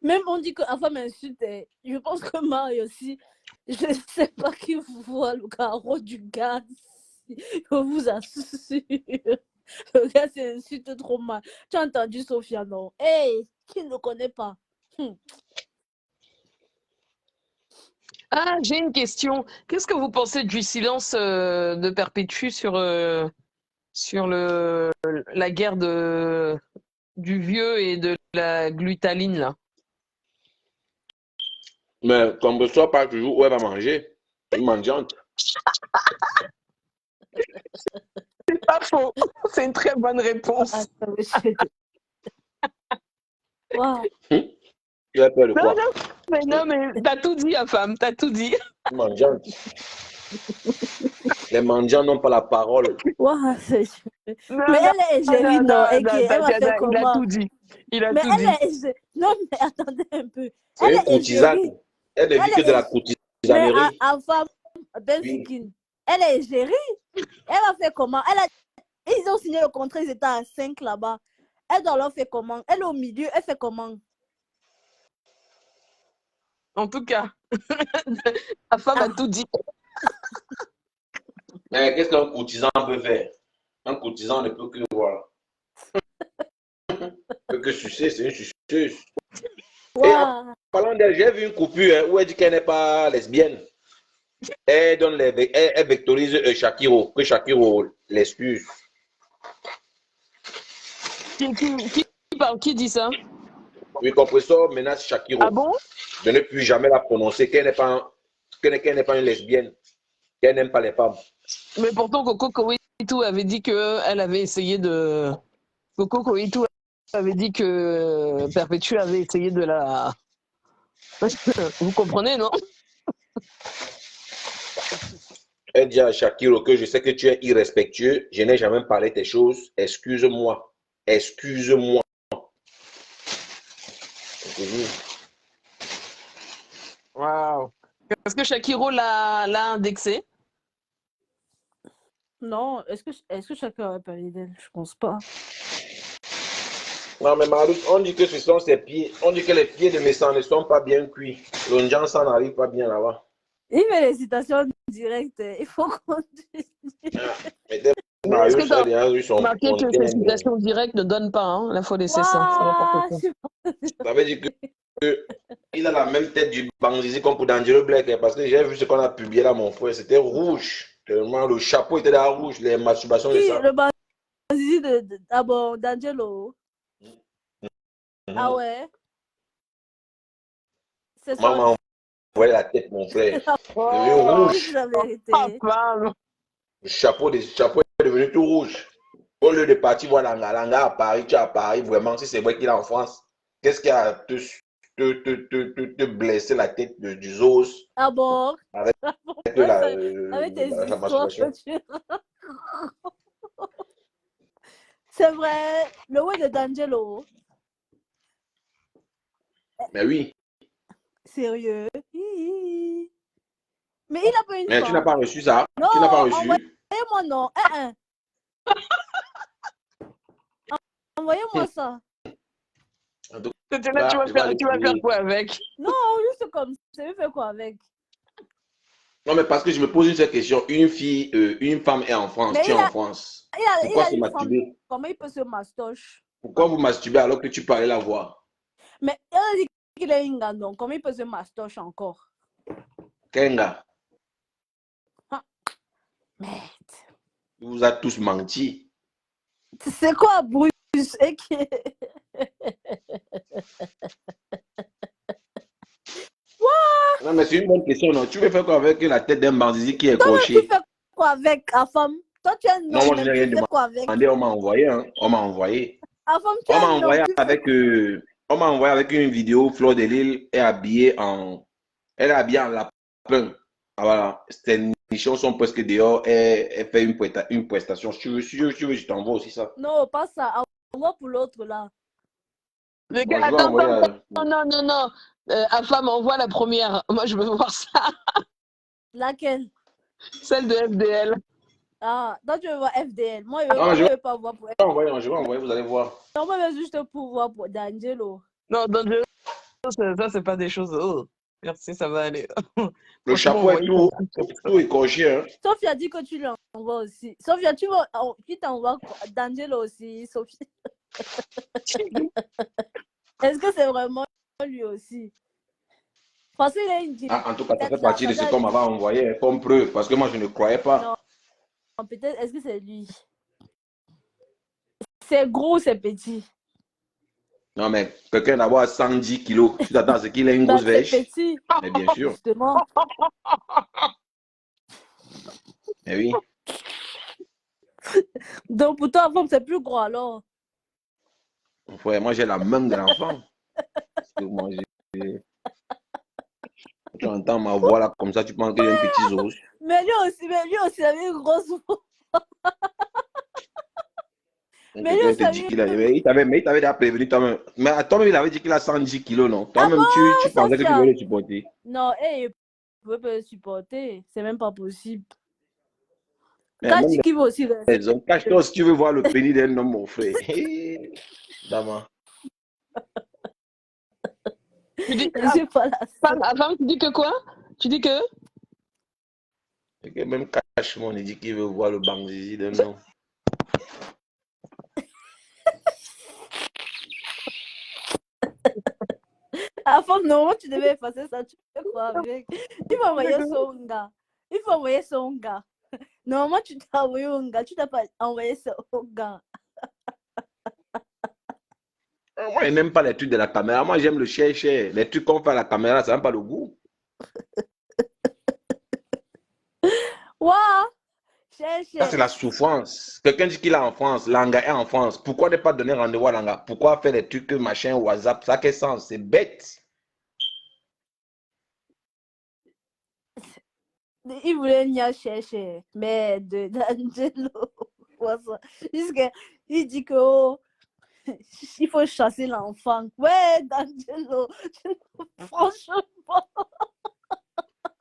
Même on dit que Afam insulte. Je pense que Marie aussi. Je ne sais pas qui voit le carreau du gars. Je vous assure. Le gars s'insulte trop mal. Tu as entendu Sophia, non? Hey, qui ne connaît pas? Ah, j'ai une question. Qu'est-ce que vous pensez du silence de Perpétue sur la guerre du vieux et de la glutaline, là? Mais comme ne soit pas toujours où elle va manger, une mendiante. C'est pas faux. C'est une très bonne réponse. Wow. Tu as peur de quoi? Non, mais t'as tout dit, femme, t'as tout dit. Une mendiante. Les mendiants n'ont pas la parole. Wow, Non, mais elle est égérie, non? Et elle va faire comment? Il a tout dit. Il a mais tout elle dit. est... Non, mais attendez un peu. C'est une courtisane. Elle ne vit que de la courtisanerie. Mais en femme, Ben Sikin, elle est égérie. Elle va faire comment? Ils ont signé le contrat, ils étaient à 5 là-bas. Elle doit leur faire comment? Elle est au milieu, elle fait comment? En tout cas, la femme a tout dit. Mais qu'est-ce qu'un courtisan peut faire? Un courtisan ne peut que voir. Ne peut que sucer, c'est une suceuse. Wow. Et en parlant d'elle, j'ai vu une coupure où elle dit qu'elle n'est pas lesbienne. Elle vectorise Shakiro, que Shakiro l'excuse. Qui dit ça? Oui, compresseur menace Shakiro. Ah bon? De ne plus jamais la prononcer, qu'elle n'est pas une lesbienne, qu'elle n'aime pas les femmes. Mais pourtant, Coco Koitu avait dit qu'elle avait essayé de... Coco Koitu avait dit que Perpétue avait essayé de la... Vous comprenez, non? Elle dit à Shakiro que je sais que tu es irrespectueux, je n'ai jamais parlé tes choses, excuse-moi. Excuse-moi. Waouh. Est-ce que Shakiro l'a indexé? Non, est-ce que chacun aurait parlé d'elle? Je pense pas. Non, mais Marouk, on dit que ce sont ses pieds. On dit que les pieds de Messan ne sont pas bien cuits. L'onjan, ça n'arrive pas bien là-bas. Il fait les citations directes. Il faut qu'on dise. Est-ce que tu as remarqué que ces citations directes ne donnent pas, hein? Là, il faut laisser ça. Ça veut dire qu'il a la même tête du Banzizi comme pour D'Angelo Black, parce que j'ai vu ce qu'on a publié là, mon frère. C'était rouge. Tellement le chapeau était là rouge, les masturbations de ça. Le Banzizi d'Angelo. Ah ouais? C'est ça. Maman, envoyé la tête, mon frère. Rouge. La vérité. Le chapeau est devenu tout rouge. Au lieu de partir voir Langa à Paris, tu es à Paris, vraiment, si c'est vrai qu'il est en France, qu'est-ce qui a te blessé la tête du Zos? Ah bon? Avec tes histoires que tu... C'est vrai, le ouais de D'Angelo. Mais oui. Sérieux? Mais il a pas une Mais femme. tu n'as pas reçu ça? Non, tu n'as pas reçu? Envoyez-moi non. Envoyez-moi ça. Tu vas faire quoi avec? Non, juste comme ça. Je vais faire quoi avec? Non, mais parce que je me pose une seule question. Une femme est en France, tu es en France. Pourquoi se masturber? Comment il peut se mastoche? Pourquoi vous masturbez alors que tu peux aller la voir? Mais elle a dit qu'il est un gars, comment il peut se mastoche encore? Kenga. Merde. Il vous a tous menti. C'est quoi, Bruce? Non, mais c'est une bonne question, non? Tu veux faire quoi avec la tête d'un bandit qui est croché? Tu fais quoi avec la femme? Toi, tu es un homme. Non, moi, je n'ai rien demandé. On m'a envoyé, hein. On m'a envoyé. On m'a envoyé avec une vidéo. Fleur de Lille est habillée en lapin. Ah, voilà. Ses nichons sont presque dehors. Elle fait une prestation. Si tu veux, je t'envoie aussi ça. Non, pas ça. Envoie pour l'autre, là. Non. Afam, envoie la première. Moi, je veux voir ça. Laquelle? Celle de FDL. Ah, donc tu veux voir FDL. Moi, je ne veux pas voir pour FDL. Je vais envoyer, vous allez voir. Non, moi, je veux juste pour voir pour D'Angelo. Non, D'Angelo, ça c'est pas des choses. Oh, merci, ça va aller. Le Franchement, chapeau est envoyer tout, ton truc, tout écorché. Hein. Sophie a dit que tu l'envoies aussi. Sophia, qui t'envoie D'Angelo aussi, Sophie. Est-ce que c'est vraiment lui aussi? Parce qu'il a une Ah, en tout cas, ça fait là, partie de ce qu'on m'avait envoyé comme preuve, parce que moi, je ne croyais pas. Non, peut-être, est-ce que c'est lui? C'est gros, c'est petit. Non, mais quelqu'un d'avoir 110 kilos, tu t'attends à ce qu'il ait une grosse C'est vêche? petit. Mais bien sûr. Justement. Mais oui. Donc, pour toi, c'est plus gros alors. Ouais, moi, j'ai la main de l'enfant. Moi, tu entends ma voix là, comme ça, tu penses que j'ai un petit os. Mais lui aussi avait une grosse voix. Mais lui aussi avait... il t'avait déjà prévenu toi-même. Mais à toi-même, il avait dit qu'il a 110 kilos, non? Toi-même, tu pensais que tu devais le supporter. Non, il ne pouvait pas le supporter. C'est même pas possible. Cache toi si tu veux voir le pénis d'un homme, mon frère. Dama. Tu dis que tu dis que quoi? Tu dis que? Même Cachemon, il dit qu'il veut voir le bangzizi d'un homme. Avant, non, tu devais effacer ça. Tu fais quoi avec? Il faut envoyer son gars. Il faut envoyer son gars. Normalement, tu t'as envoyé un gars. Tu t'as pas envoyé son gars. Moi, je n'aime pas les trucs de la caméra. Moi, j'aime le cher. Les trucs qu'on fait à la caméra, ça n'a pas le goût. Waouh! Ça, c'est la souffrance. Quelqu'un dit qu'il est en France, Langa est en France. Pourquoi ne pas donner rendez-vous à Langa? Pourquoi faire des trucs machin, WhatsApp? Ça a quel sens? C'est bête. Il voulait venir chercher, mais d'Angelo. Il dit que il faut chasser l'enfant. Ouais, d'Angelo. Franchement.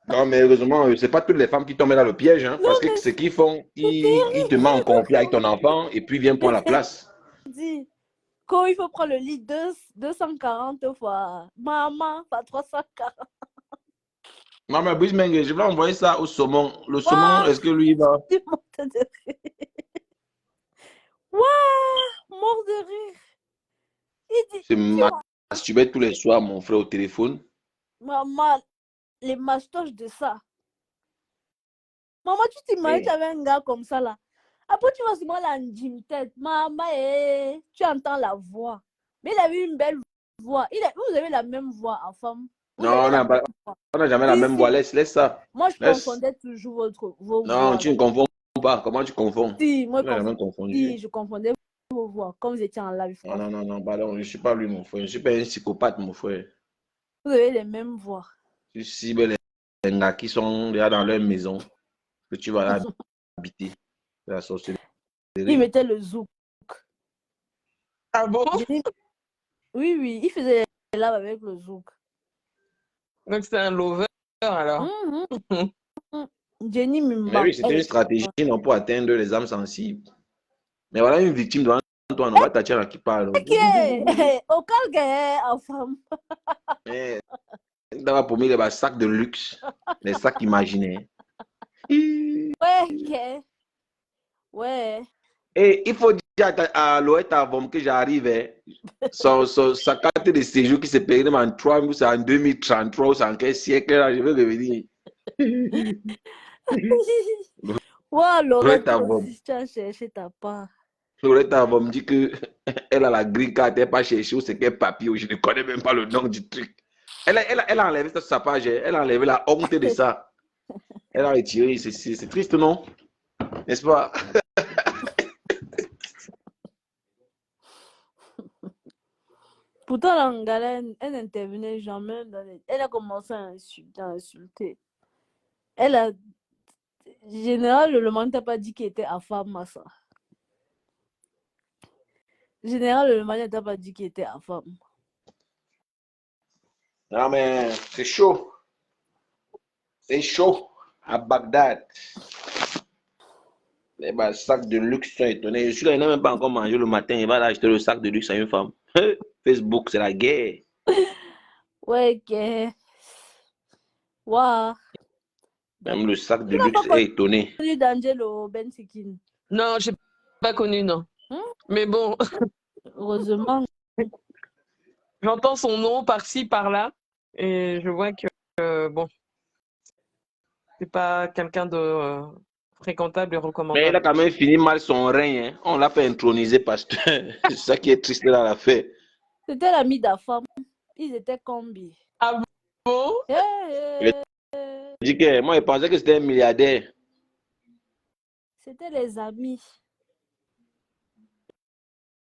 Non, mais heureusement, ce n'est pas toutes les femmes qui tombent dans le piège. Hein, parce que ce qu'ils font, ils te mettent en conflit avec ton enfant et puis viennent prendre la place. Quand il faut prendre le lit 240 fois. Maman, pas 340. Non, mais Brismenge, je vais envoyer ça au saumon. Le saumon, est-ce que lui va? Waouh, mort de rire. C'est masturber tous les soirs, mon frère, au téléphone. Maman, les mastoches de ça. Maman, tu t'imagines, tu avais un gars comme ça là. Après, tu vas souvent la tête. Maman, tu entends la voix. Mais il avait une belle voix. Vous avez la même voix en femme. Non, on n'a jamais la même voix. Laisse ça. Moi, je confondais toujours vos voix. Non, tu ne confonds pas. Comment tu confonds? Si, moi, je confondais vos voix. Comme vous étiez en live. Non, pardon. Je ne suis pas lui, mon frère. Je ne suis pas un psychopathe, mon frère. Vous avez les mêmes voix. Tu cibles les gars qui sont déjà dans leur maison. Que tu vas là habiter. La sorcellerie. Il mettait le zouk. Ah bon? Oui, il faisait les lives avec le zouk. Donc c'est un lover alors. Jenny Mais oui, c'était une stratégie non, pour atteindre les âmes sensibles. Mais voilà une victime devant toi, on va Tatiana qui parle. Ok, au calme, en femme. D'avoir promis les sacs de luxe, les sacs imaginaires. Ouais. Et il faut dire à Loëta Avom que j'arrive, sa carte de séjour qui se périme en 3 mois, c'est en 2033 ou c'est en quel siècle, là, je vais revenir. Ouais, Loëta Avom. Tu as cherché ta part. Loëta Avom dit qu'elle a la green card, elle n'a pas cherché où c'est quel papier, je ne connais même pas le nom du truc. Elle a enlevé ça sur sa page, elle a enlevé la honte de ça. Elle a retiré, c'est triste, non? N'est-ce pas? Pourtant, l'Angala, elle n'intervenait jamais Elle a commencé à insulter. Elle a... Général, le monde n'a pas dit qu'il était affamé, ça. Général, le monde n'a pas dit qu'il était affamé. Non, mais c'est chaud. C'est chaud à Bagdad. Les sacs de luxe sont étonnés. Je suis là, il n'a même pas encore mangé le matin. Il va acheter le sac de luxe à une femme. Facebook, c'est la guerre. Ouais, que... Waouh. Même le sac de luxe est étonné. Tu as connu D'Angelo Bensikin? Non, je n'ai pas connu, non. Mais bon, Heureusement. j'entends son nom par-ci, par-là, et je vois que, bon, c'est pas quelqu'un de fréquentable et Mais il recommandable. a quand même fini mal son règne. Hein. On l'a pas intronisé pasteur. C'est ça qui est triste dans l'affaire. C'était l'ami d'Afam. Ils étaient combi. Ah bon? Je dis que moi, je pensais que c'était un milliardaire. C'était les amis.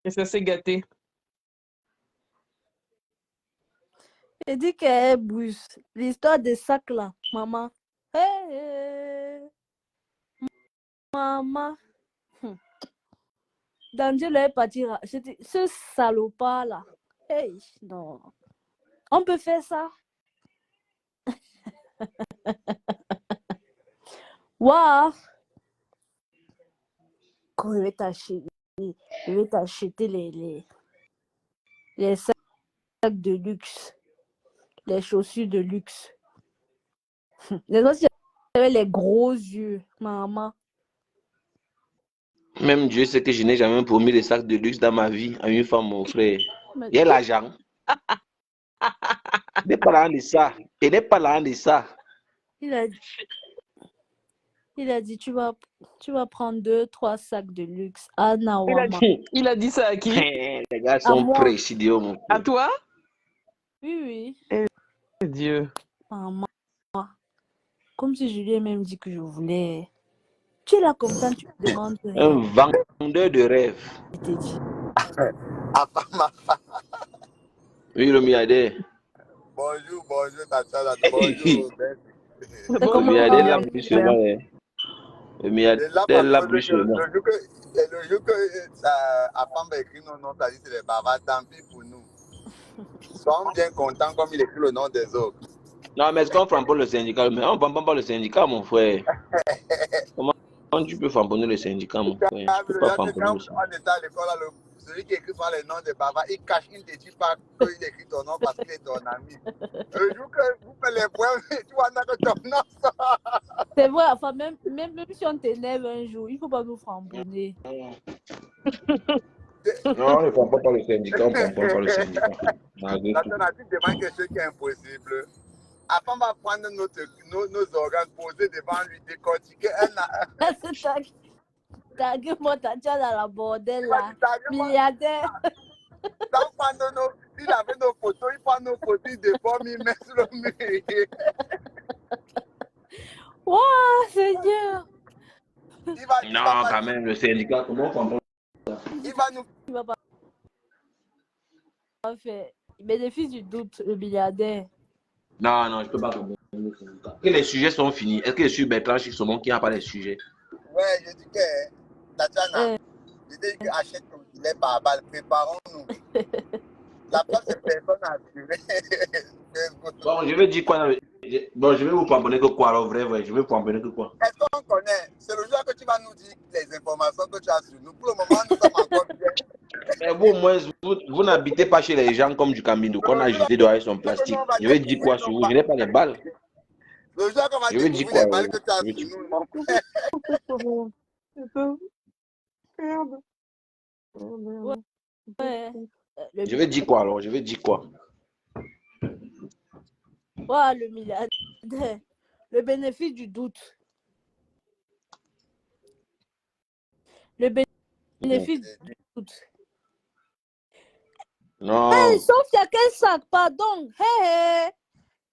Et ça s'est gâté. Il dit que Bruce, l'histoire des sacs là, maman. Hey, maman. D'Angelo est parti. Ce salopard là. Hey, non. On peut faire ça. Waouh. Quand je vais t'acheter les sacs de luxe, les chaussures de luxe. Les autres, j'avais les gros yeux, maman. Même Dieu sait que je n'ai jamais promis des sacs de luxe dans ma vie à une femme, mon frère. Il y a l'argent. Il n'est pas là de ça. Il n'est pas là de ça. Il a dit, tu vas prendre 2-3 sacs de luxe. Ah, non, il a dit ça à qui? Les gars sont précis, Dieu, mon frère. À toi? Oui. Eh, Dieu. Maman. Comme si je lui ai même dit que je voulais. Tu es là comme ça, tu me demandes. Un vendeur de rêves. Je t'ai dit. Oui, le milliardaire. Bonjour, Tatiana. Bonjour. Le milliardaire l'a plus sur moi. Le milliardaire l'a plus sur moi. Le jour que Afam va écrire nos noms, c'est les bavards, tant pis pour nous. Ils sont bien contents comme il écrit le nom des autres. Non, mais est-ce qu'on ne pas le syndicat? Mais on ne prend pas le syndicat, mon frère. Comment tu peux famponner le syndicat, mon frère? Tu peux pas famponner le syndicat. On était à l'école, celui qui écrit par les noms des bavards, il cache, il ne te dit pas qu'il écrit ton nom parce qu'il est ton ami. Le jour que vous faites les points, tu vois que ton nom sort. C'est vrai, enfin, même si on t'énerve un jour, il ne faut pas nous famponner. Non, on ne prend pas le syndicat, on ne prend pas le syndicat. L'alternative demande quelque chose qui est impossible. Afin de prendre nos organes, poser devant lui, décortiquer un à un. Taguez-moi, Tatia dans la bordelle là. Milliardaire. Il avait nos photos, il prend nos photos, il déforme, il met sur le mur. Waouh, Seigneur. Non, quand même, le syndicat, comment on comprend ça? Il va nous. Il va pas faire. Bénéfice du doute, le milliardaire. Non, je ne peux pas comprendre le syndicat. Que les sujets sont finis. Est-ce que je suis Bertrand Chic-Somon qui n'a pas les sujets? Ouais, je dis que, Tatiana, je dis que achète ton gilet par balle, préparons-nous. La place de personne à assurer. Bon, je vais dire quoi? Bon, je vais vous pamponner que quoi, alors, vrai, je vais vous pamponner que quoi? Est-ce qu'on connaît? C'est le jour que tu vas nous dire les informations que tu as sur nous. Pour le moment, nous sommes encore bien. Mais vous, au moins, vous n'habitez pas chez les gens comme du Camino, qu'on a jeté dehors avec son plastique. Je vais dire quoi sur vous? Je n'ai pas les balles. Le jour qu'on va découvrir les balles que tu as sur nous, mon Ouais. Je vais dire quoi alors? Je vais dire quoi? Voilà le milliardaire. Le bénéfice du doute. Le bénéfice du doute. Non. Hey, Sophia, quel sac? Pardon. Hey.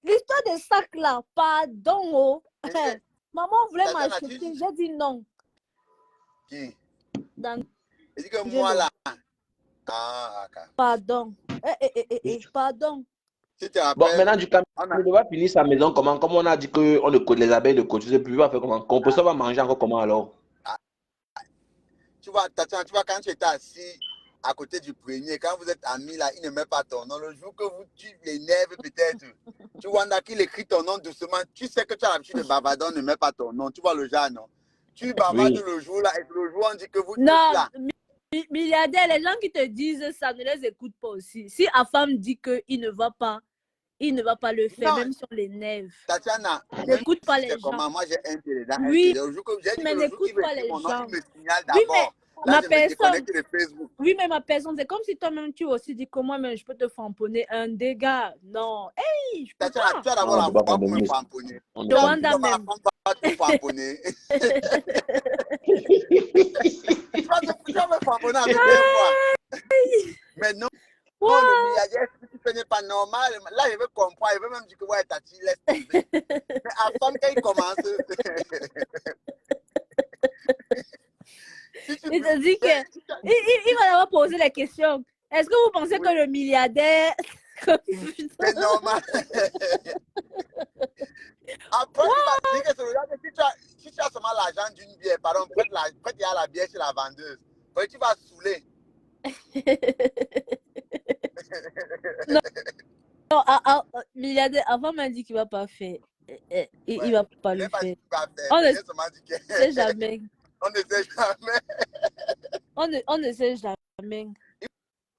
L'histoire des sacs là, pardon. Oh. Hey. Maman voulait m'acheter. J'ai dit non. Qui? Il dit que moi là. Pardon. Pardon. Bon, maintenant, du Camino, on va finir sa maison comment? Comme on a dit que les abeilles ne cotisent plus, on va faire comment? Qu'on peut ça va manger encore comment alors? Tu vois, Tatiana, tu vois, quand tu étais assis à côté du premier, quand vous êtes amis là, il ne met pas ton nom. Le jour que tu l'énerves peut-être, tu vois qu'il écrit ton nom doucement, tu sais que tu as l'habitude de bavarder, on ne met pas ton nom. Tu vois le genre, non? Tu bavardes le jour là, et le jour on dit que vous êtes là. Milliardaire, les gens qui te disent ça, ne les écoute pas aussi. Si Afam dit qu'il ne va pas il ne va pas le faire, Non, même sur les nerfs. Tatiana, même N'écoute pas si les c'est gens. comment, moi j'ai un télédan, Oui, le jour que j'ai dit mais que le jour n'écoute qu'il veut pas dire les mon nom, gens. il me signale Oui, d'abord. mais Là, ma je me personne, déconnecte de Facebook. oui, mais ma personne, c'est comme si toi-même tu aussi dis que moi-même je peux te famponner un dégât. Non, hey, je peux Tatiana, pas. tu as Non, d'abord on la ne peut pas foi faire de pour me mieux. famponner. On ne Tu peut as pas vu Rwanda comment la même. femme va te famponner. Tu vas me famponner avec quelle foi? Mais non. Wow. Non, le milliardaire, ce que tu fais n'est pas normal. Là, je veux comprendre. Je veux même dire que ouais, Tati, laisse tomber. Mais à femme, quand il commence. Si tu Il te dit que. Il va d'abord poser la question. Est-ce que vous pensez Oui. que le milliardaire. C'est normal. Après, il va dire que si tu as seulement l'argent d'une bière, pardon, prête la bière chez la vendeuse. Après, tu vas saouler. Non, milliardaire, avant m'a dit qu'il ne va pas faire. Il va pas Il le n'est pas dit faire. qu'il va faire. On Il ne a seulement dit que. sait jamais. On ne sait jamais. On ne sait jamais. Il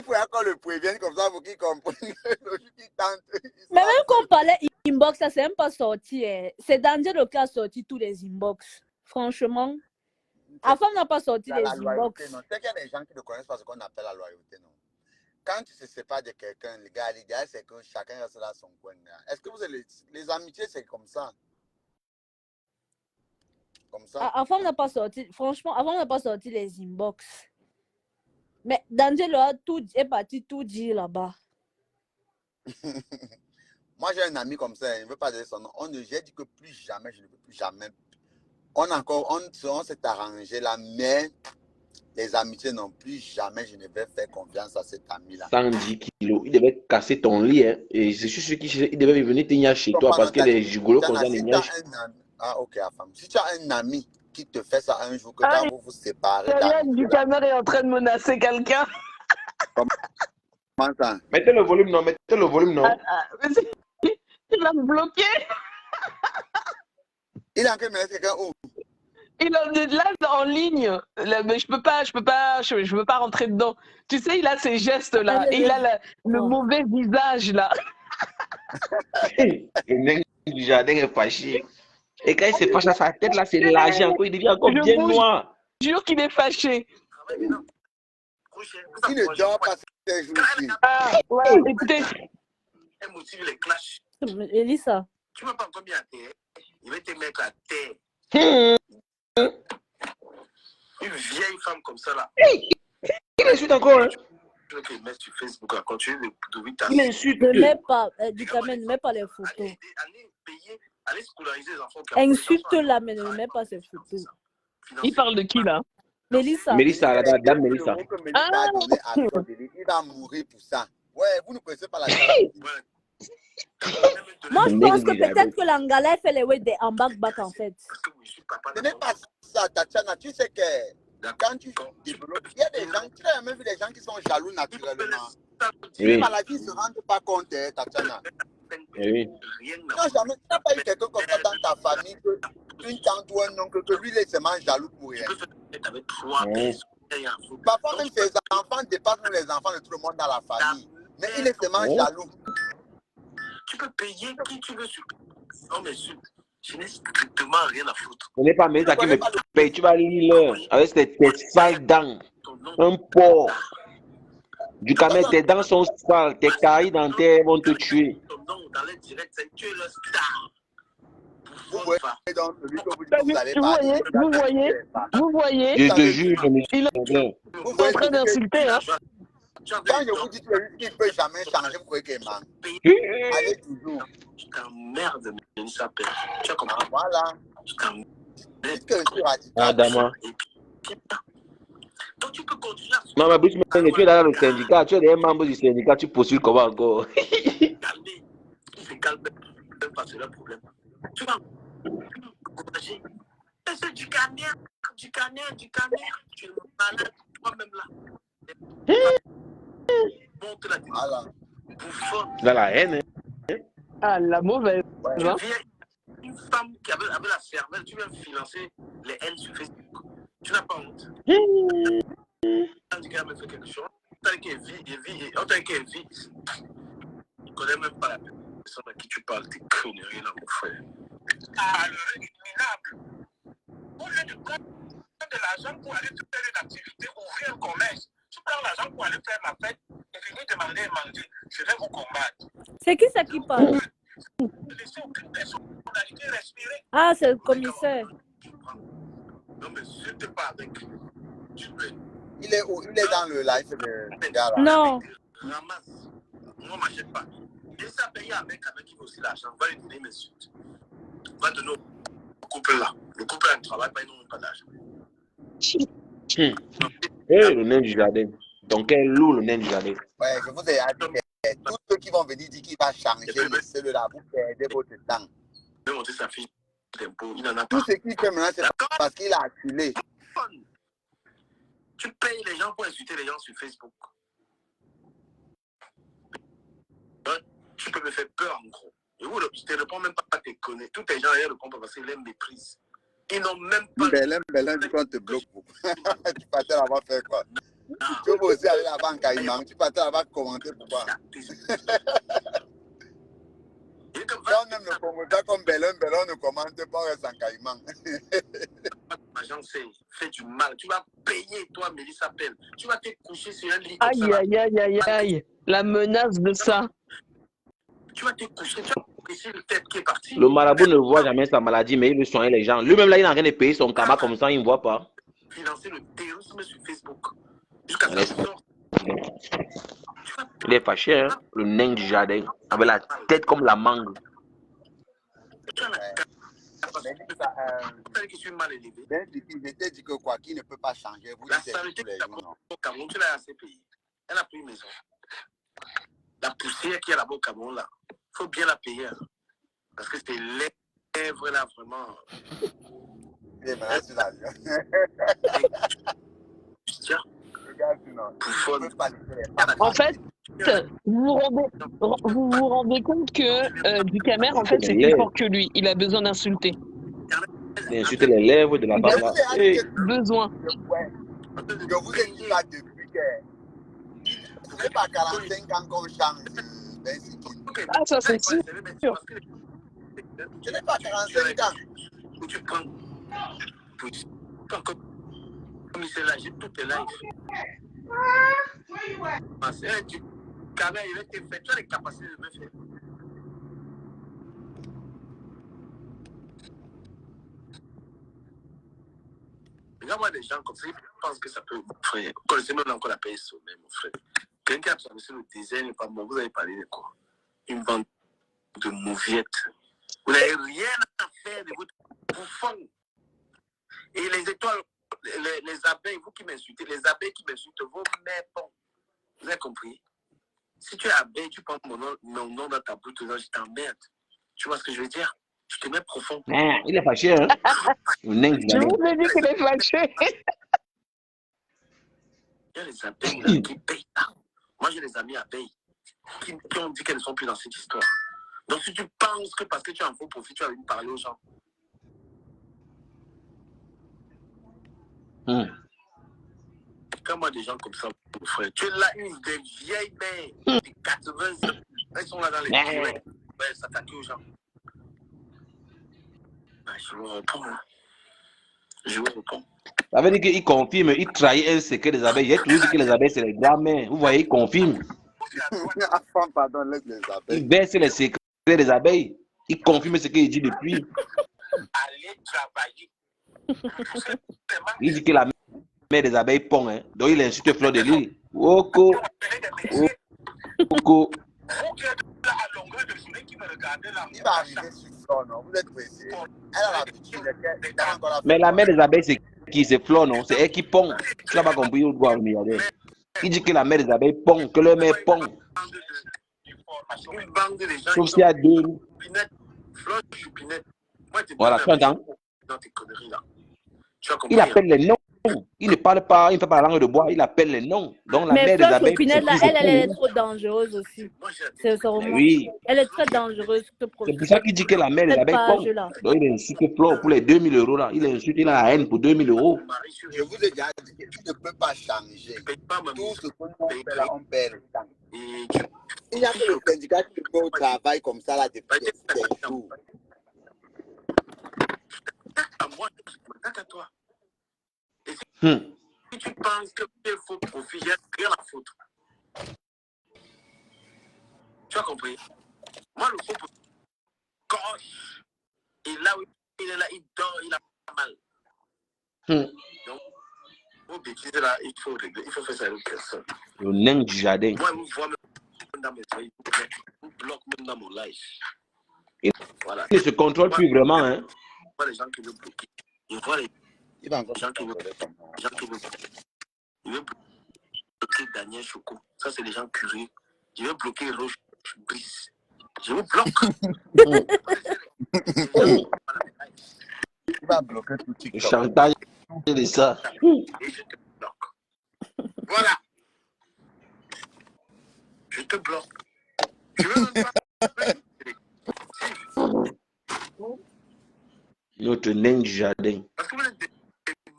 faut encore le prévenir comme ça pour qu'il comprenne le jour qu'il tente. Mais même quand on parlait inbox, ça c'est même pas sorti. C'est Daniel qui a sorti tous les inbox. Franchement. Avant n'a pas sorti les La loyauté, inbox. non. C'est qu'il y a des gens qui ne connaissent pas ce qu'on appelle la loyauté, non. Quand tu te sépares de quelqu'un, les gars, l'idéal, c'est que chacun reste dans son coin. Est-ce que vous avez les amitiés, c'est comme ça? Comme ça? Avant n'a pas sorti. Franchement, avant n'a pas sorti les inbox. Mais Daniel est parti tout dire là-bas. Moi, j'ai un ami comme ça, il ne veut pas donner son nom. J'ai dit que plus jamais, je ne veux plus jamais. On s'est arrangé là, mais les amitiés non plus, jamais je ne vais faire confiance à cet ami-là. 110 kilos. Il devait casser ton lit. Hein. Et je suis sûr qu'il devait venir tenir chez toi parce que les gigolos comme ça, les niages. Ah, ok, femme. Si tu as un ami qui te fait ça un jour, que Ah, quand vous vous séparez, du caméra est en train de menacer quelqu'un. comment ça? Mettez le volume, non. Mettez le volume, non. Il va me bloquer. Il est en train de menacer quelqu'un où? Il est là en ligne, mais je peux pas rentrer dedans. Tu sais, il a ces gestes là, et il a le mauvais visage là. Le du jardin est fâché. Et quand il se fâche à sa tête là, c'est l'argent encore. Il devient encore bien noir. Je jure qu'il est fâché. Il ne dort pas ces jours-ci. Ah, ouais, écoutez. Elle motive les clashs. Elisa. Tu ne vas pas encore bien à terre. Il va te mettre à terre. Une vieille femme comme ça là. Il insulte encore. Hein. Tu veux qu'il mette sur Facebook à continuer de ta. Il insulte. Ne mets pas, du ne mets pas les photos. Allez scolariser les enfants. Insulte-la, mais ne mets pas ces photos. Il parle de qui là? Mélissa. Mélissa, la dame Mélissa. Il va mourir pour ça. Ouais, vous ne connaissez pas la dame. Moi, je pense que peut-être que l'Angala fait les way des en back en fait. Ce n'est pas ça, Tatiana. Tu sais que quand tu développes, il y a des gens, tu as même vu des gens qui sont jaloux naturellement. Les maladies ne se rendent pas compte, Tatiana. Oui. Tu n'as pas eu quelqu'un comme ça dans ta famille, une tante ou un oncle, que lui, il est seulement jaloux pour rien. Parfois, même ses enfants dépassent les enfants de tout le monde dans la famille. Mais il est seulement jaloux. Tu peux payer qui tu veux sur. Non, mais je n'ai strictement rien à foutre. Ce n'est pas Mélissa qui me paye. Tu vas lire avec tes sales dents. Un porc. Du camel, tes dents sont sales. Tes caries dentaires vont te tuer. Ton nom dans les directs, c'est tu es le star. Vous voyez donc celui que vous allez parler. Vous voyez. Je te jure, il est en train d'insulter. Hein. Quand je vous dis qu'il ne peut jamais changer, vous croyez qu'il manque. Allez toujours. Je t'emmerde, Mélissa Père. Tu as compris? Voilà. Je t'emmerde. Dites que je suis radical. Adama. Donc tu peux continuer à... Non, mais Bruce, tu es dans le syndicat. Tu es des membres du syndicat. Tu postules comment encore? Calmer. Il se calme même pas, c'est le problème. Tu vas encourager. C'est du canard. Tu es malade toi-même là. Monte la tête. Voilà. Bouffon. Dans la haine. Hein? Ah, la mauvaise. Tu viens, une femme qui avait la cervelle, tu viens financer les haines sur Facebook. Tu n'as pas honte. Quand quelqu'un me fait quelque chose, on t'a qu'elle vit, il ne connaît même pas la personne. personne à qui tu parles tes conneries là, mon frère. Malheureux, minable. Au lieu de prendre de l'argent pour aller faire une activité, ouvrir un commerce, tu prends l'argent pour aller faire la fête et venir demander à manger. Je vais vous combattre. C'est qui ça qui parle? Laissez aucune personnalité respirer. Ah, c'est le commissaire. Non, mais je te parle avec. Il est où? Il est dans le live de gars là. Non. Ramasse. Moi, je m'achète pas. Il s'est payé un mec avec qui veut aussi l'argent. Va lui donner mes suites. Va donner au couple là. Le couple a un travail, pas, ils n'ont pas d'argent. Le nain du jardin. Donc, quel loup le nain du jardin. Ouais, je vous ai dit que tous ceux qui vont venir dire qu'il va changer le cellulaire pour perdre votre temps. Il va monter sa fille d'impôt. Il n'en a pas. Tout ce qu'il fait maintenant, c'est parce qu'il a acculé. Tu payes les gens pour insulter les gens sur Facebook. Tu peux me faire peur en gros. Et vous, je ne te réponds même pas à tes connaître. Tous les gens ne répondent pas parce qu'ils les méprisent. Ils n'ont même pas. Belen, du coup, on te bloque beaucoup. Tu partais là-bas faire quoi? Tu peux aussi aller là-bas en Caïman. Tu partais là-bas commenter pourquoi? Quand même le commentaire comme Belen ne commente pas, reste en Caïman. L'agence fait du mal. Tu vas payer, toi, Mélissa Pelle. Tu vas te coucher sur un lit. Aïe, aïe, aïe, aïe, aïe. La menace de ça. Tu vas te coucher, tu vas coucher le tête qui est parti. Le marabout ne voit jamais sa maladie, mais il veut soigner les gens. Lui-même, là, il n'a rien de payer son karma comme ça, il ne voit pas. Financer le terrorisme sur Facebook. Jusqu'à ce que sorte. Il est fâché, hein? Le nain du jardin, avec la tête comme la mangue. Je t'ai dit que quoi qu'il ne peut pas changer. Vous la saleté au Cameroun, tu l'as assez payé. Elle a pris une maison. La poussière qui est là-bas au Cameroun, là, il faut bien la payer. Hein. Parce que c'est lèvres là, vraiment. En fait, vous vous rendez compte que Ducamer, en fait, c'est plus fort que lui. Il a besoin d'insulter. D'insulter les lèvres de la barbe. Besoin. Je vous ai dit là depuis que ce n'est pas 45 ans qu'on change Ah, ça c'est sûr. Ce n'est pas 45 ans. Où tu prends comme il s'est lâché toutes tes lives. C'est du caméra, il va te faire. Tu as les capacités de me faire. Regarde-moi des gens comme ça, ils pensent que ça peut, mon frère. Vous connaissez même encore la paix sommet, mon frère. Quelqu'un qui a traversé le désert n'est pas bon. Vous avez parlé de quoi? Une bande de mauviettes. Vous n'avez rien à faire de votre bouffon. Et les étoiles, les abeilles, vous qui m'insultez, les abeilles qui m'insultent, vos mères pondent. Vous avez compris? Si tu es abeille, tu prends mon nom dans ta bouche, je t'emmerde. Tu vois ce que je veux dire? Je te mets profond. Il est fâché, hein? Je vous ai dit qu'il est fâché. Il y a les abeilles là, qui payent là. Moi, j'ai des amis abeilles qui ont dit qu'elles ne sont plus dans cette histoire. Donc, si tu penses que parce que tu en faux profit, tu vas venir parler aux gens. Quand moi, des gens comme ça, mon frère, tu es là, une des vieilles mères, des 80 ans, elles sont là dans les direct, elles s'attaquent aux gens. Ben, je vous réponds. Hein. Je vous réponds. Ça veut dire qu'il confirme, il trahit un secret des abeilles. Il a toujours dit que les abeilles, c'est les grands-mères. Vous voyez, il confirme. Pardon, laisse les abeilles. Il verse les secrets des abeilles. Il confirme ce qu'il dit depuis. Allez travailler. Il dit que la mère des abeilles pond, hein. Donc il insulte Fleur de Lys. Oko. Oko. Il va arriver sur Fleur, non? Vous êtes pressé. Elle a l'habitude. Mais la mère des abeilles, c'est qui? C'est Fleur, non? C'est elle qui pond. Tu n'as pas compris où doit venir. Il dit que la mère des abeilles pond, que leur mère pond. Sauf s'il y a deux. Voilà, tu entends? Il appelle les noms Il ne parle pas, il ne fait pas la langue de bois, il appelle les noms. Donc la Mais mère des Fleur abeilles, Chocunette, là, c'est elle est trop dangereuse aussi. C'est vraiment. oui. Elle est très dangereuse, ce C'est pour profil. ça qu'il dit que la mère des Cette abeilles pompe. page-là. Donc il insulte Flore pour les 2000 € là. Il insulte, il a la haine pour 2000 €. Je vous ai déjà dit que tu ne peux pas changer. Tout ce qu'on fait là, on perd le temps. Il y a que le syndicat qui peut au travail comme ça là depuis des jours. Moi, je m'attaque à toi. Hmm. Si tu penses que tu es faux profit, j'ai rien à foutre. Tu as compris? Moi, le faux profit, coche. Et là où il est là, il dort, il a mal. Donc, vos bêtises là, il faut régler, il faut faire ça avec personne. Le nain du jardin. Moi, vous voyez même dans mes soirées, vous bloquez même dans mon live. Voilà. Il ne se contrôle plus vraiment. Hein. Je vois les gens qui veulent bloquer. Je vois les Il va encore gens qui veulent bloquer Daniel Choco. Ça, c'est les gens curieux. Je vais bloquer Roche Brice. Je vous bloque. Il va bloquer tout TikTok. Le chantage de ça. Et je te bloque. Voilà. Je te bloque. Tu veux même pas. Notre nain du jardin. Parce que vous êtes des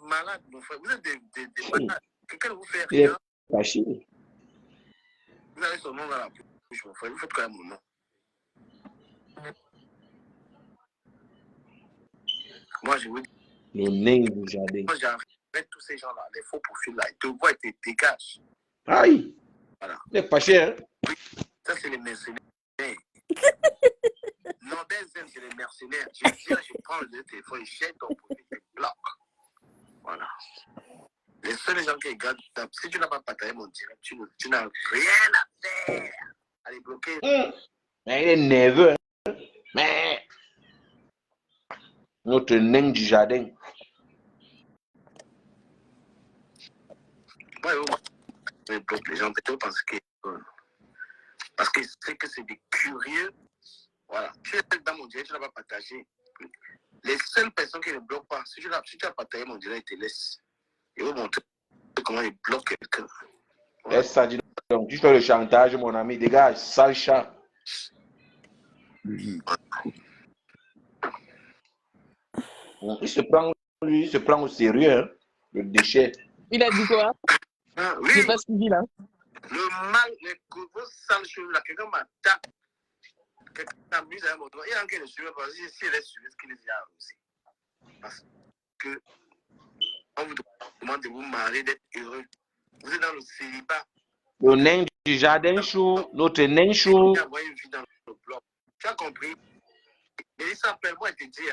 malades, mon frère. Vous êtes des malades. Quelqu'un ne vous fait Il est rien. fâché. Vous avez son nom dans la bouche, mon frère. Vous faites quand même mon nom. Moi, je vous dis. Le nain du jardin. Moi, j'arrête tous ces gens-là, les faux profils-là. Ils te voient et te dégagent. Aïe. Voilà. Il est fâché. Hein? Ça, c'est les mercenaires. Non, c'est les mercenaires. Je prends le téléphone, je jette ton profil, je bloque. Voilà. Les seuls gens qui regardent, si tu n'as pas partagé mon direct, tu n'as rien à faire. Allez, bloquer. Mais il est nerveux. Hein? Mais notre nain du jardin. Moi, je bloque les gens plutôt parce que c'est que c'est des curieux. Voilà. Tu es dans mon direct, tu n'as pas partagé. Les seules personnes qui ne bloquent pas, si tu as partagé mon direct, ils te laissent. Ils vont montrer comment ils bloquent quelqu'un. Voilà. Ça dit donc, tu fais le chantage, mon ami, dégage, sale chat. Il se prend au sérieux, hein, le déchet. Il a dit quoi? Ah, oui. Je n'ai pas suivi là. Le mal, les gros sales choses là, quelqu'un m'attaque. Quelqu'un m'amuse à un moment. Il y a un qui ne suit pas. Si elle est suivie, ce qu'il y a aussi. Parce que on vous demande de vous marier, d'être heureux. Vous êtes dans le célibat. Le nain du jardin chou, notre nain chou. Tu as envoyé une vie dans le bloc. Tu as compris? Mais il s'appelle moi et te dit,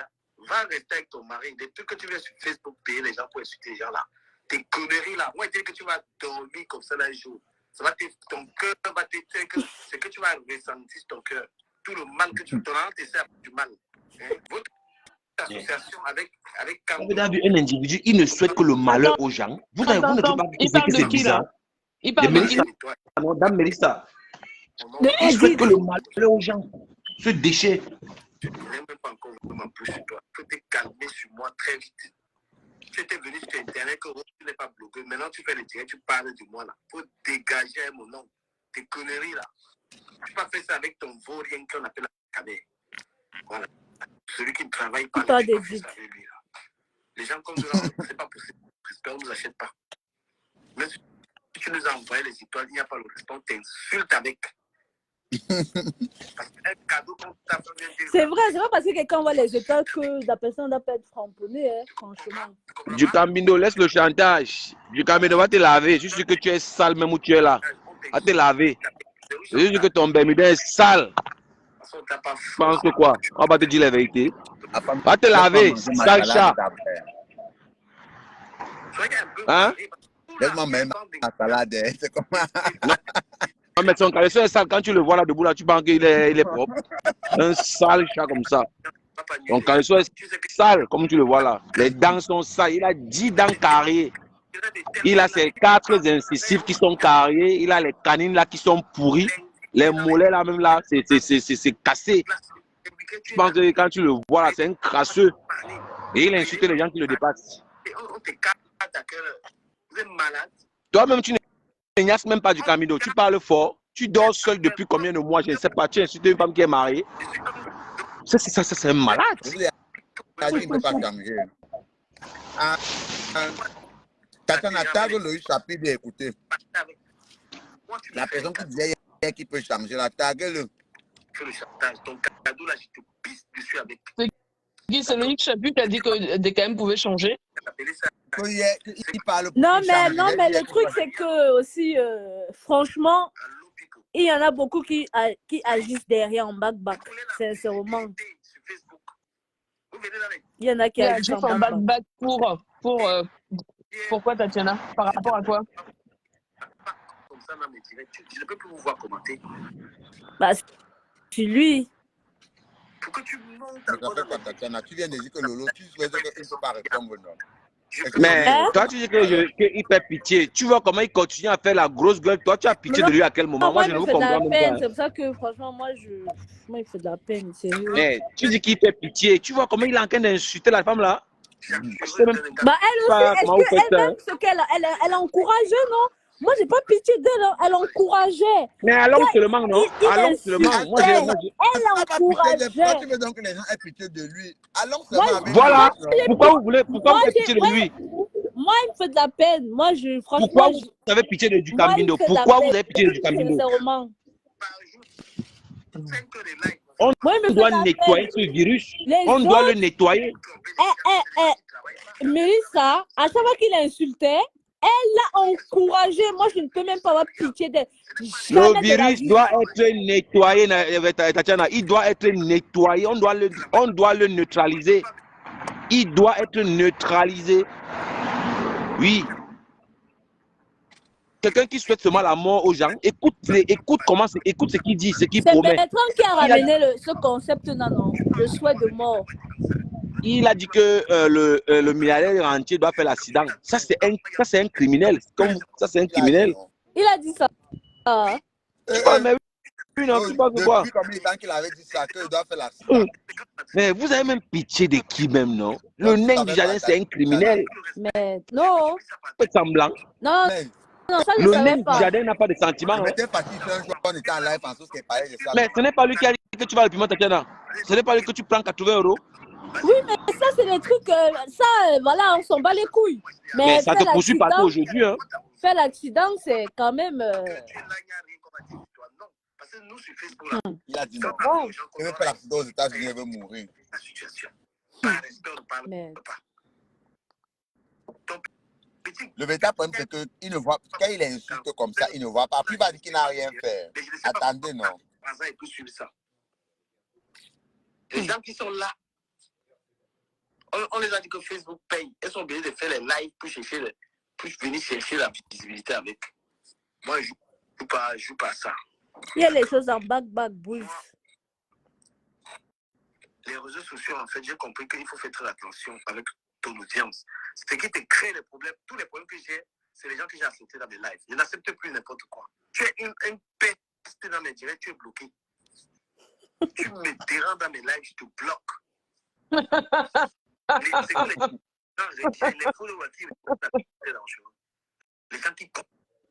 va rester avec ton mari. Des trucs que tu viens sur Facebook payer les gens pour insulter les gens là. Tes conneries là. Moi, je dis que tu vas dormir comme ça un jour. Ça va ton cœur va te faire que c'est que tu vas ressentir ton cœur. Tout le mal que tu ton âme te sert du mal. Hein? Votre association avec Vous avez vu un individu, il ne souhaite que le malheur aux gens. Vous ne trouvez pas que c'est bizarre? Il parle de qui? Madame Mélissa. Il souhaite que le malheur aux gens. Ce déchet. Je n'ai même pas encore vraiment plus sur toi. Il faut te calmer sur moi très vite. Tu étais venu sur Internet, que tu n'es pas bloqué. Maintenant, tu fais le direct, tu parles de moi là. Il faut dégager mon nom. Tes conneries là. Tu peux pas faire ça avec ton vaurien qu'on appelle la caméra. Voilà. Celui qui ne travaille pas, tu peux faire ça avec lui là. Les gens comme nous là, c'est pas possible. Respect, on ne nous achète pas. Mais si tu nous as envoyé les étoiles, il n'y a pas le respect, on t'insulte avec. C'est vrai, c'est pas parce que quelqu'un voit les étoiles que la personne doit pas être framponnée, hein, franchement. Du Camino, laisse le chantage. Du Camino, va te laver. Je suis sûr que tu es sale même où tu es là. Va te laver. Je suis sûr que ton Bermuda est sale. Je pense que quoi? On va te dire la vérité. Va te laver, sale chat. Hein? Laisse-moi même ma salade. C'est comment? Non, mais son caleçon est sale. Quand tu le vois là debout, là, tu penses qu'il est propre. Un sale chat comme ça. Ton caleçon est sale, comme tu le vois là. Les dents sont sales. Il a 10 dents carrées. Il a ses 4 incisives qui sont carrées. Il a les canines là qui sont pourries. Les mollets là même là, c'est cassé. Je pense que quand tu le vois là, c'est un crasseux. Et il insulte les gens qui le dépassent. à quelle heure? Vous êtes malade? Toi-même, tu n'ignaces même pas du Camino. Tu parles fort. Tu dors seul depuis combien de mois? Je ne sais pas. Tu insultes une femme qui est mariée. C'est un malade. Je vous ai dit, il ne peut pas changer. Tatiana, tag le chapitre et écoutez. La personne qui disait hier qu'il peut changer, la tag-le. Fais le chantage. Ton cadeau là, je te pisse dessus avec. Guy, c'est Loïc Chaput qui a dit que DKM pouvait changer. Il parle pour Non, qu'il mais, change. non, mais le truc, c'est que aussi, franchement, il y en a beaucoup qui agissent derrière en back-back, sincèrement. Il y en a qui Il a agissent juste en en back-back. back pourquoi Tatiana? Par rapport à quoi? Comme ça, dans mes directs, je ne peux plus vous voir commenter. Bah, c'est lui. Pour que tu montes Mais encore ça fait quoi, Tatiana? Tu viens de dire que Lolo, tu souhaites qu'il ne peut pas répondre, non? Mais Hein? toi, tu dis qu'il fait pitié. Tu vois comment il continue à faire la grosse gueule. Toi, tu as pitié de lui à quel moment? Non, Moi, moi, je il ne me vous fait de la comprends même peine. pas. C'est pour ça que, franchement, moi, il me fait de la peine. Sérieux. Mais tu dis qu'il fait pitié. Tu vois comment il est en train d'insulter la femme là? Je sais même Bah, elle pas aussi, comment vous faites ça. elle-même, ce qu'elle elle encourageait, non? Moi, j'ai pas pitié d'elle, hein. Elle encourageait. Mais allons seulement, non? Il Allons seulement. Moi, insultait. je... Elle encourageait. Pourquoi tu veux donc que les gens aient pitié de lui? Allons Moi, seulement avec Voilà. lui. Pourquoi vous voulez pitié de lui? Moi, il me fait de la peine. Moi, franchement, Pourquoi vous avez pitié de du moi, il Camino? me fait de la Pourquoi vous peine, avez pitié de du Camino? sincèrement. On Moi, il me fait doit de la nettoyer peine. ce virus. Les On doit le autres, nettoyer. Mélissa, à chaque fois qu'il insultait, elle l'a encouragé. Moi, je ne peux même pas avoir pitié d'elle. Jamais Le de la virus vie. doit être nettoyé, Tatiana. Il doit être nettoyé. On doit le neutraliser. Il doit être neutralisé. Oui. Quelqu'un qui souhaite seulement la mort aux gens, écoute ce qu'il dit, ce qu'il C'est promet. Bertrand qui a ramené ce concept-là, non? Le souhait de mort. Il a dit que le milliardaire entier doit faire l'accident. Ça, c'est un criminel. Ça, c'est un criminel. Il a dit ça. Tu parles, mais oui, non, tu parles de quoi? Depuis combien de temps qu'il avait dit ça, qu'il doit faire l'accident? Mais vous avez même pitié de qui même, non? Le nain du jardin, c'est un criminel. Mais non. Faites semblant. Non, non, ça, je ne Le savais nain pas. du jardin n'a pas de sentiments. Je m'étais parti sur un jour, on était en live en sauce qui est pareil de ça. Mais ce n'est pas lui qui a dit que tu vas le piment, Tatiana. Ce n'est pas lui que tu prends 80 €. Oui, mais ça, c'est des trucs, voilà, on s'en bat les couilles. Mais ça te poursuit partout aujourd'hui. Hein. Faire l'accident, c'est quand même... Il a dit non. Il veut faire l'accident aux États-Unis, il veut mourir. Mais... Le véritable problème, c'est que il ne voit, quand il insulte comme ça, il ne voit pas. Puis il va dire qu'il n'a rien fait. Attendez, non. Les gens qui sont là, on les a dit que Facebook paye. Elles sont obligées de faire les lives pour venir chercher la visibilité avec. Moi, je ne joue pas ça. Il y a les choses en back, boule. Les réseaux sociaux, en fait, j'ai compris qu'il faut faire très attention avec ton audience. Ce qui te crée les problèmes, tous les problèmes que j'ai, c'est les gens que j'ai acceptés dans mes lives. Je n'accepte plus n'importe quoi. Tu es une peste dans mes directs, tu es bloqué. Tu me déranges dans mes lives, je te bloque. Les followers qui les gens qui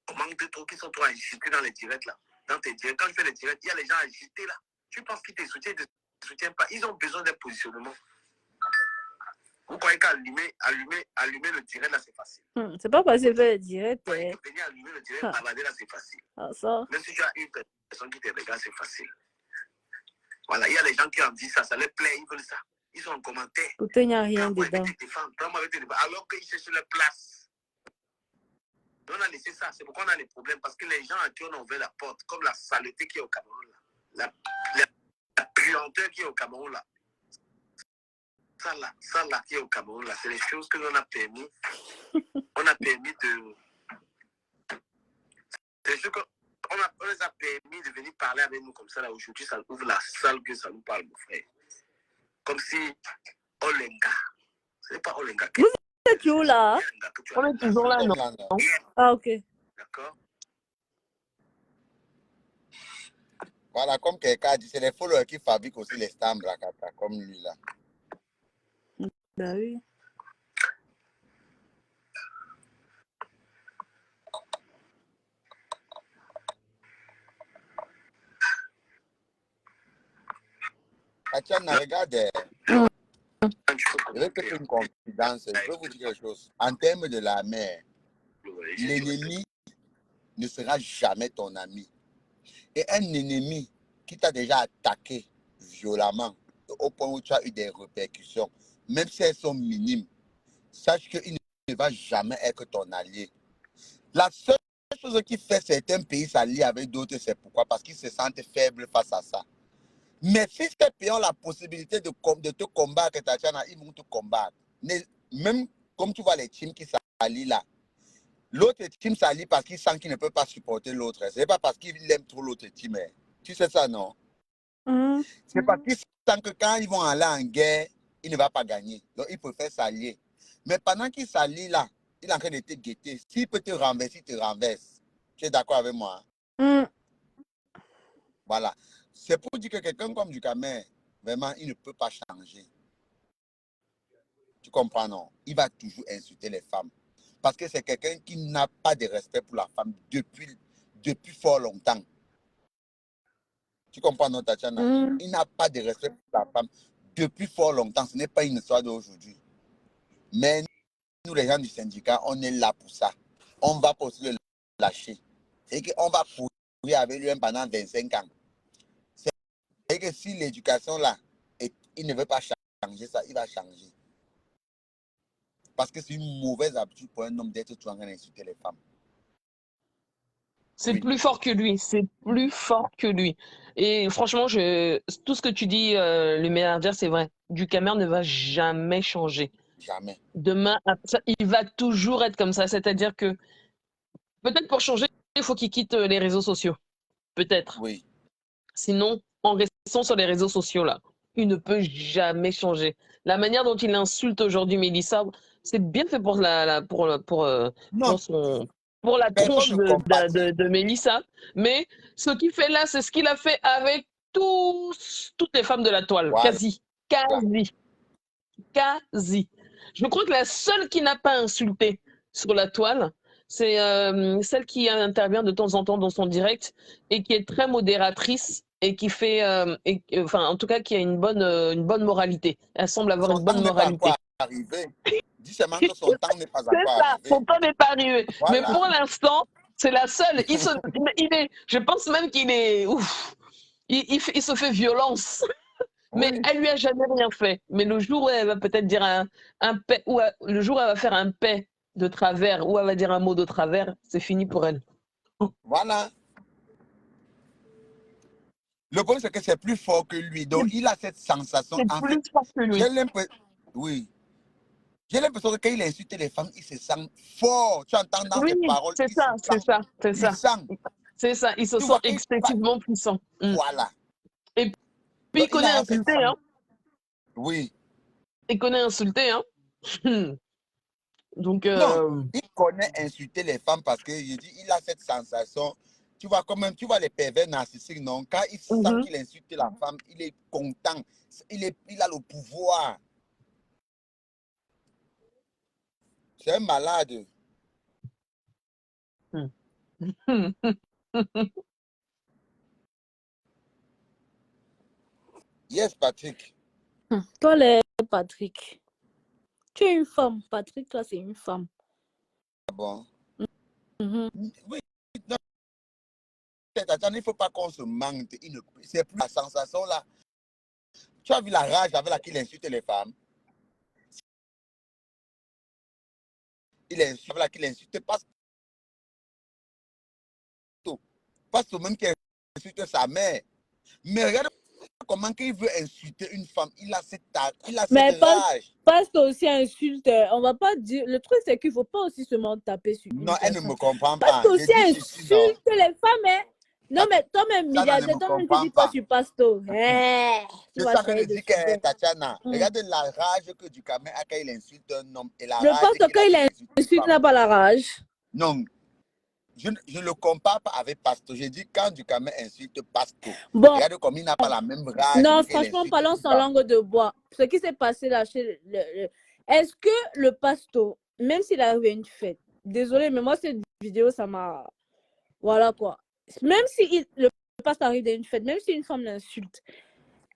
commandent trop, qui sont trop agités dans les directs là. Dans tes directs, quand je fais les directs, il y a les gens agités là. Tu penses qu'ils te soutiennent, ils ne te soutiennent pas. Ils ont besoin d'un positionnement. Vous croyez qu'allumer le direct là, c'est facile. C'est pas facile de faire le direct. Venir allumer le direct, bavarder là, c'est facile. Ça. Même si tu as une personne qui te regarde, c'est facile. Voilà, il y a les gens qui en disent ça, ça leur plaît, ils veulent ça. Ils sont en commentaire. Pourtant, il n'y a rien dedans. Alors qu'ils cherchent leur place. On a laissé ça, c'est pourquoi on a les problèmes, parce que les gens à qui on a ouvert la porte, comme la saleté qui est au Cameroun là, la puanteur qui est au Cameroun là, ça là qui est au Cameroun là, c'est les choses que l'on a permis. On a permis de. C'est les choses qu'on les a permis de venir parler avec nous comme ça là. Aujourd'hui, ça ouvre la salle que ça nous parle, mon frère. Comme si Olenga. Ce n'est pas Olenga. Vous êtes où là? On est toujours là, non? Ah, ok. D'accord. Voilà, comme quelqu'un a dit, c'est les followers qui fabriquent aussi les stamps, comme lui là. Bah oui. Tatiana, regarde, Mm. je vais te faire une confidence. Je veux vous dire quelque chose. En termes de la mère, l'ennemi ne sera jamais ton ami. Et un ennemi qui t'a déjà attaqué violemment, au point où tu as eu des répercussions, même si elles sont minimes, sache qu'il ne va jamais être ton allié. La seule chose qui fait certains pays s'allier avec d'autres, c'est pourquoi? Parce qu'ils se sentent faibles face à ça. Mais si ces pays ont la possibilité de te combattre, Tatiana, ils vont te combattre. Même comme tu vois les teams qui s'allient là, l'autre team s'allie parce qu'il sent qu'il ne peut pas supporter l'autre. Ce n'est pas parce qu'il aime trop l'autre team. Tu sais ça, non? Mm. C'est parce qu'il sent que quand ils vont aller en guerre, il ne va pas gagner. Donc, il préfère s'allier. Mais pendant qu'il s'allie là, il est en train de te guetter. S'il peut te renverser, il te renverse. Tu es d'accord avec moi? Mm. Voilà. C'est pour dire que quelqu'un comme Ducamer, vraiment, il ne peut pas changer. Tu comprends, non? Il va toujours insulter les femmes. Parce que c'est quelqu'un qui n'a pas de respect pour la femme depuis fort longtemps. Tu comprends, non, Tatiana? Mm. Il n'a pas de respect pour la femme depuis fort longtemps. Ce n'est pas une histoire d'aujourd'hui. Mais nous, les gens du syndicat, on est là pour ça. On va pas aussi le lâcher. Et qu'on va courir avec lui pendant 25 ans. C'est que si l'éducation là, il ne veut pas changer ça, il va changer. Parce que c'est une mauvaise habitude pour un homme d'être tout en train d'insulter les femmes. C'est Oui. plus fort que lui, c'est plus fort que lui. Et franchement, tout ce que tu dis, le ménagère, c'est vrai. Ducamer ne va jamais changer. Jamais. Demain, il va toujours être comme ça. C'est-à-dire que peut-être pour changer, il faut qu'il quitte les réseaux sociaux. Peut-être. Oui. Sinon, en restant sur les réseaux sociaux, là, il ne peut jamais changer. La manière dont il insulte aujourd'hui Mélissa, c'est bien fait pour Non, pour la tronche personne ne compatit. de Mélissa. Mais ce qu'il fait là, c'est ce qu'il a fait avec toutes les femmes de la toile. Voilà. Quasi. Je crois que la seule qui n'a pas insulté sur la toile, c'est celle qui intervient de temps en temps dans son direct et qui est très modératrice et qui fait, enfin, en tout cas, qui a une bonne moralité. Elle semble avoir Son une bonne temps n'est pas moralité. encore arrivé. Dis seulement que son temps n'est pas C'est encore ça, arrivé. son temps n'est pas arrivé. Mais Voilà. pour l'instant, c'est la seule. Je pense même qu'il est, ouf, il se fait violence. Mais Oui. elle lui a jamais rien fait. Mais le jour où elle va peut-être dire un paix, ou le jour où elle va faire un paix de travers, ou elle va dire un mot de travers, c'est fini pour elle. Voilà. Le problème, c'est que c'est plus fort que lui. Donc, il a cette sensation. C'est En fait, plus fort que lui. j'ai l'impression. Oui. J'ai l'impression que quand il insulte les femmes, il se sent fort. Tu entends dans Oui, ses paroles, c'est il ça, se c'est sent ça, c'est ça. puissant. C'est ça, il se Tu sent vois qu'il excessivement puissant. Voilà. Et puis Donc, il connaît insulter, hein. Oui. Il connaît insulter, hein. Donc, Non, il connaît insulter les femmes parce que il a cette sensation. Tu vois, quand même, tu vois les pervers narcissiques, non? Quand il sent qu'il insulte la femme, il est content. Il a le pouvoir. C'est un malade. Yes, Patrick. Toi, Patrick, tu es une femme. Patrick, toi, c'est une femme. Bon. Mhm. Oui, non, il ne faut pas qu'on se manque. C'est plus la sensation là. Tu as vu la rage avec laquelle il insulte les femmes? Il insulte avec laquelle il insulte pas même qui insulte sa mère. Mais regarde comment il veut insulter une femme. Il a cette rage. Parce que aussi insulte, on va pas dire. Le truc, c'est qu'il ne faut pas aussi seulement taper sur une Non, elle personne. ne me comprend Parce pas. que aussi insulte les femmes, hein. Non, mais toi-même, milliardaire, toi-même, tu dis quoi sur Pasto? Je suis en train de dire que Tatiana, regarde la rage que Ducamer a quand il insulte un homme et la je rage pense que quand il insulte, il n'a pas la rage. Non, je ne le compare pas avec Pasto. J'ai dit quand Ducamer insulte Pasto. Bon. Regarde comme il n'a pas la même rage. Non, franchement, parlons sans langue de bois. Ce qui s'est passé là chez est-ce que le Pasto, même s'il arrive à une fête, désolé, mais moi, cette vidéo, ça m'a. Voilà quoi. Même si le Pasto arrive à une fête, même si une femme l'insulte,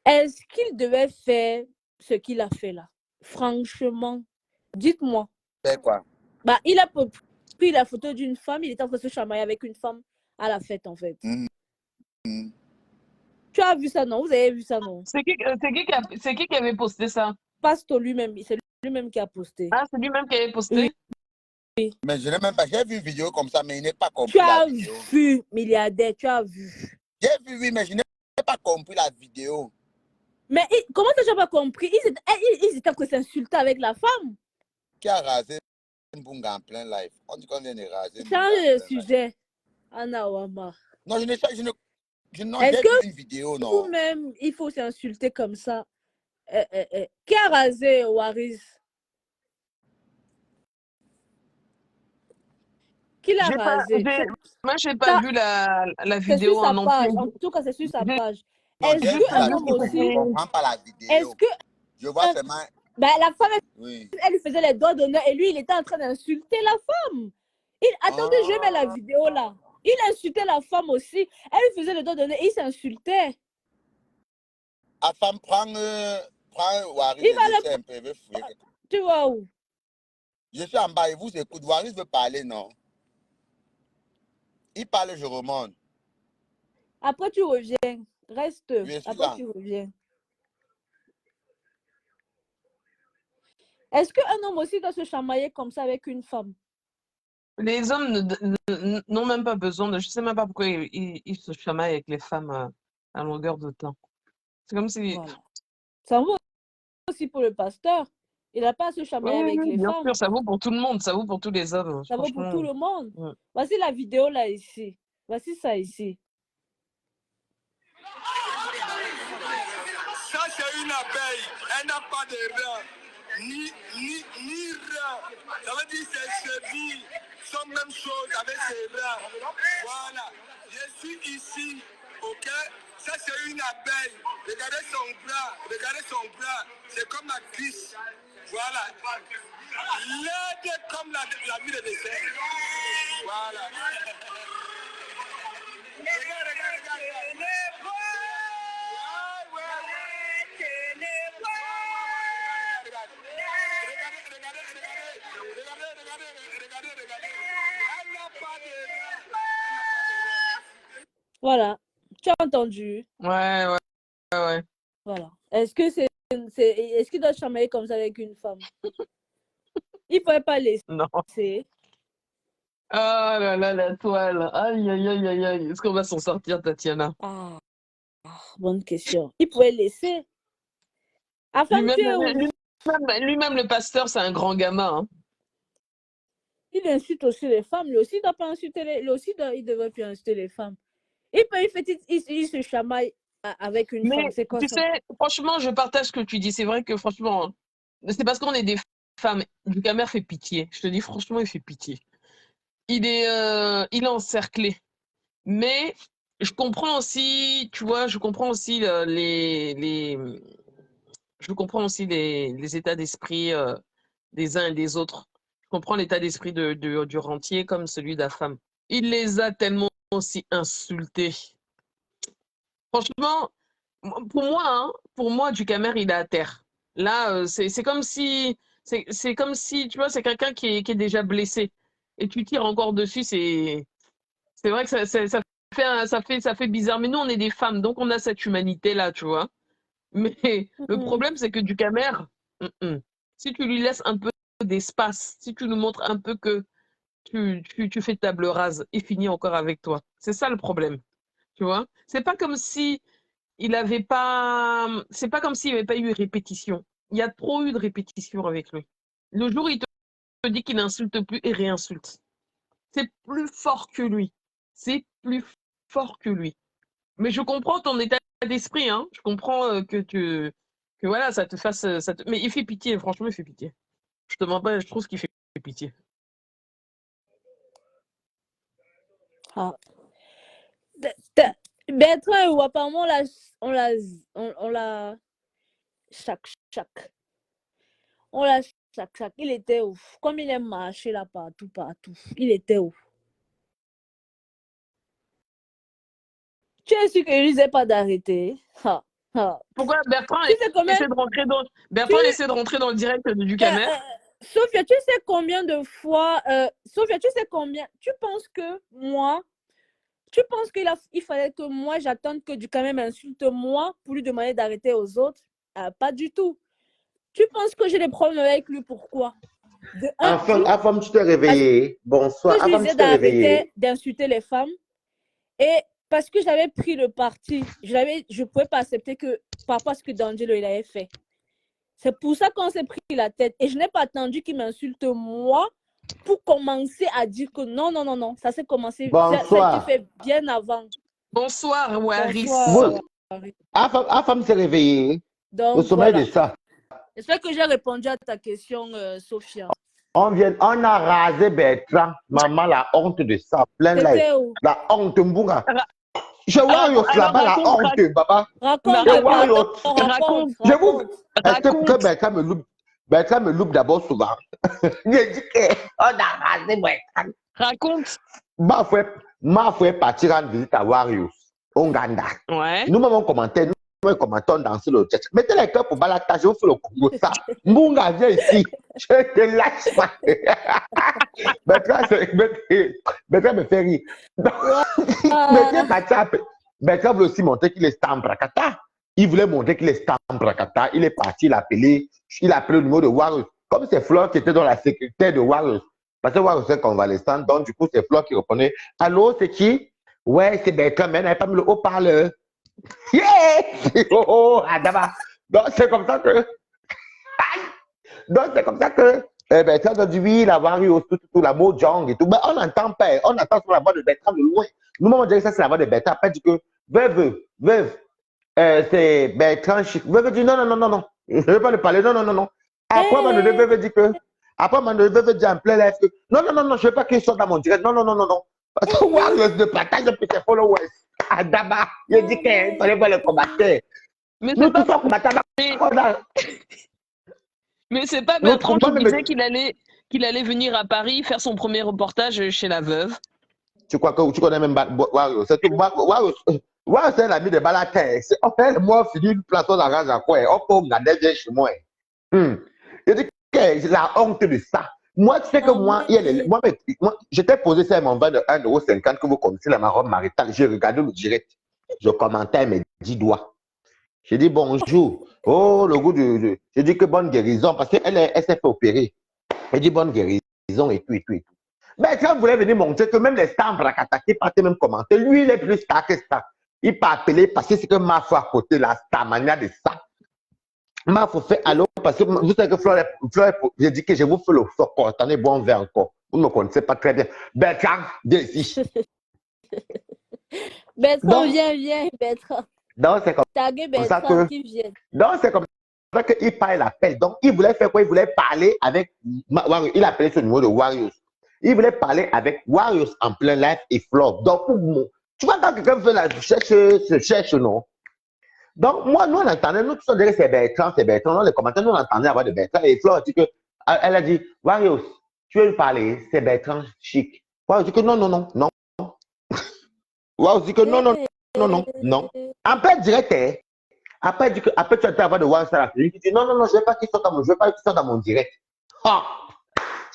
Est-ce qu'il devait faire ce qu'il a fait là? Franchement, dites-moi. C'est quoi? Bah, il a pris la photo d'une femme, il était en train de se chamailler avec une femme à la fête, en fait. Tu as vu ça, non? Vous avez vu ça, non? C'est qui avait posté ça? Pasto lui-même, c'est lui-même qui a posté. Ah, c'est lui-même qui avait posté? Oui. Mais je n'ai même pas, j'ai vu une vidéo comme ça, mais il n'est pas compris Tu la as vidéo. vu, milliardaire, tu as vu. J'ai vu, oui, mais je n'ai pas compris la vidéo. Mais comment tu n'as pas compris? Ils étaient en train de s'insulter avec la femme. Qui a rasé une bunga en plein live? On dit qu'on vient de raser une Change de sujet. Anna Wama. Non, j'ai vu une vidéo, non. Vous-même, il faut s'insulter comme ça. Qui a rasé Waris? Qui l'a rasé? Moi, je n'ai pas vu la vidéo en entier. En tout cas, c'est sur sa page. Est-ce qu'un homme aussi... Je ne comprends pas la vidéo. Est-ce que... Je vois seulement... Ben, la femme, oui. Elle lui faisait les doigts d'honneur et lui, il était en train d'insulter la femme. Attendez, je mets la vidéo là. Il insultait la femme aussi. Elle lui faisait les doigts d'honneur et il s'insultait. La femme prend Waris il va un peu, il veut fouiller. Tu vois où? Je suis en bas, il vous écoute. Waris veut parler, non? Il parle, je remonte. Après, tu reviens. Reste. Après, là. tu reviens. Est-ce qu'un homme aussi doit se chamailler comme ça avec une femme? Les hommes n'ont même pas besoin de... Je ne sais même pas pourquoi ils se chamaillent avec les femmes à longueur de temps. C'est comme si... Voilà. Ça vaut aussi pour le pasteur. Il n'a pas à se chamailler avec les bien femmes. Sûr, ça vaut pour tout le monde. Ça vaut pour tous les hommes. Ça vaut pour tout le monde. Ouais. Voici la vidéo là ici. Voici ça ici. Ça, c'est une abeille. Elle n'a pas de rein. Ni rein. Ça veut dire que ses chevilles sont même chose avec ses reins. Voilà. Je suis ici. Ok? Ça, c'est une abeille. Regardez son bras. Regardez son bras. C'est comme ma cuisse. Voilà. L'aide comme la vie de dessert. Voilà. Regarde. Voilà. Tu as entendu? Ouais. Voilà. Est-ce qu'il doit se chamailler comme ça avec une femme? Il ne pourrait pas laisser. Non. Oh là là, la toile. Aïe. Est-ce qu'on va s'en sortir, Tatiana? Bonne question. Il pourrait laisser. Lui-même, le pasteur, c'est un grand gamin. Hein. Il insulte aussi les femmes. Lui aussi, il doit pas insulter il devrait plus insulter les femmes. Il se chamaille avec une femme. C'est quoi tu ça? sais, franchement, je partage ce que tu dis. C'est vrai que franchement, c'est parce qu'on est des femmes. Ducamer fait pitié. Je te dis franchement, il fait pitié. Il est encerclé. Mais je comprends aussi, tu vois, je comprends aussi les états d'esprit des uns et des autres. Je comprends l'état d'esprit du rentier comme celui de la femme. Il les a tellement aussi insultés. Franchement, pour moi, Ducamer, il est à terre. Là, c'est comme si, tu vois, c'est quelqu'un qui est déjà blessé. Et tu tires encore dessus, c'est vrai que ça fait bizarre. Mais nous, on est des femmes, donc on a cette humanité-là, tu vois. Mais le problème, c'est que Ducamer, si tu lui laisses un peu d'espace, si tu nous montres un peu que tu fais table rase, il finit encore avec toi. C'est ça le problème, tu vois. C'est pas comme si c'est pas comme s'il n'y avait pas eu répétition. Il y a trop eu de répétition avec lui. Le jour où il te dit qu'il n'insulte plus et réinsulte. C'est plus fort que lui. C'est plus fort que lui. Mais je comprends ton état d'esprit, hein. Je comprends que voilà, ça te fasse. Mais il fait pitié, franchement, il fait pitié. Je te mens pas, je trouve qu'il fait pitié. Bertrand, apparemment, on l'a chaque. On l'a chaque. Il était ouf. Comme il est marché là partout. Il était ouf. Tu es sûr qu'il ne disait pas d'arrêter? Ah. Pourquoi Bertrand Tu sais combien... essaie de rentrer dans... Bertrand essaie de rentrer dans le direct du Camer. Sophia, tu sais combien de fois... Sophia, tu sais combien... Tu penses que moi... Tu penses qu'il fallait que moi, j'attende que du Camer m'insulte moi pour lui demander d'arrêter aux autres? Pas du tout. Tu penses que j'ai des problèmes avec lui? Pourquoi? Avant, tu t'es réveillé. Bonsoir. Je lui disais d'arrêter d'insulter les femmes. Et parce que j'avais pris le parti, je ne pouvais pas accepter que par rapport à ce que D'Angelo il avait fait. C'est pour ça qu'on s'est pris la tête. Et je n'ai pas attendu qu'il m'insulte moi pour commencer à dire que non, non, non, non. Ça s'est commencé. Bonsoir. Ça a été fait bien avant. Bonsoir, Waris. Afam s'est réveillé. Donc, au sommet de ça. J'espère que j'ai répondu à ta question, Sophia. On a rasé Bertrand. Maman, la honte de ça. Plein live. La honte, Mbunga. Je vois là-bas la honte, Baba. Raconte. Je vous. Est-ce que Bertrand me loupe? Bertrand me loupe d'abord souvent. Je dis qu'on a rasé Bertrand. Raconte. Ma frère partir en visite à Warriors, au Uganda. Ouais. Nous-mêmes, on commentait. Nous commentons dans le chat. Mettez les cœurs pour Balata, je vous fais le Congo ça. Mbunga, viens ici. Je te lâche pas. Bertrand me fait rire. Bertrand voulait aussi montrer qu'il est Stamprakata. Il voulait montrer qu'il est Stamprakata. Il est parti, il a appelé le numéro de Warriors. Comme c'est Flore qui était dans la sécurité de Warriors. Parce que Warriors est convalescent. Donc, du coup, c'est Flore qui répondait. Allô, c'est qui? Ouais, c'est Bertrand, mais elle n'avait pas mis le haut-parleur. Yeah! Oh, Adama. Donc, c'est comme ça que. Bertrand a dit oui, la Warriors, tout, la Mojang et tout. Mais on n'entend pas. On entend sur la voix de Bertrand de loin. Nous, on dirait que ça, c'est la voix de Bertrand. Après, dit que veuve, c'est Bertrand Chic. Veuve dit non. Je ne veux pas le parler. Non. Après, veuve dit que. Après, veuve dit en plein live que. Non, je ne veux pas qu'il soit dans mon direct. Non. Parce que Warriors ne partage plus ses followers. Adama, il dit qu'il fallait pas le combattre. Mais nous tous sommes combattants. Mais c'est pas Bertrand qui disait qu'il allait venir à Paris faire son premier reportage chez la veuve. Tu crois que tu connais même Wario? C'est tout. Wario, c'est l'ami de Balatin. Moi, fini une place dans la rage à quoi? On peut me garder chez moi. Il dit que la honte de ça. Moi, tu sais que moi, j'étais posé ça à mon vin de 1,50 € que vous connaissez la marron maritale. J'ai regardé le direct. Je commentais mes 10 doigts. J'ai dit bonjour. Oh, le goût de. J'ai dit que bonne guérison parce qu'elle s'est fait opérer. Elle dit bonne guérison et tout. Mais quand vous voulez venir montrer que même les stars qui partaient même commenter, lui, il est plus star que ça. Il peut appeler parce que c'est que ma foi à côté, la star mania de ça. Ma foi fait allô parce que vous savez que Flore, j'ai dit que je vous fais le sort. Attendez, bon verre encore. Vous ne me connaissez pas très bien. Bertrand, viens ici. Bertrand, viens, Bertrand. Donc, c'est comme ça que. Donc, c'est comme ça qu'il parle l'appel. Donc, il voulait faire quoi? Il voulait parler avec. Il appelait ce numéro de Warriors. Il voulait parler avec Warriors en plein live et Flore. Donc, tu vois, quand quelqu'un fait la cherche, non? Donc, moi, nous, on entendait, nous, tous on dirait c'est Bertrand. Dans les commentaires, nous, on entendait avoir de Bertrand. Et Flore dit que, elle a dit, Warriors, tu veux lui parler? C'est Bertrand Chic. Warriors dit que non. Warriors dit que non. En plein direct, après, tu as avoir de Warriors à la clinique. Tu dis non, je ne veux pas qu'il soit dans mon direct. Ah!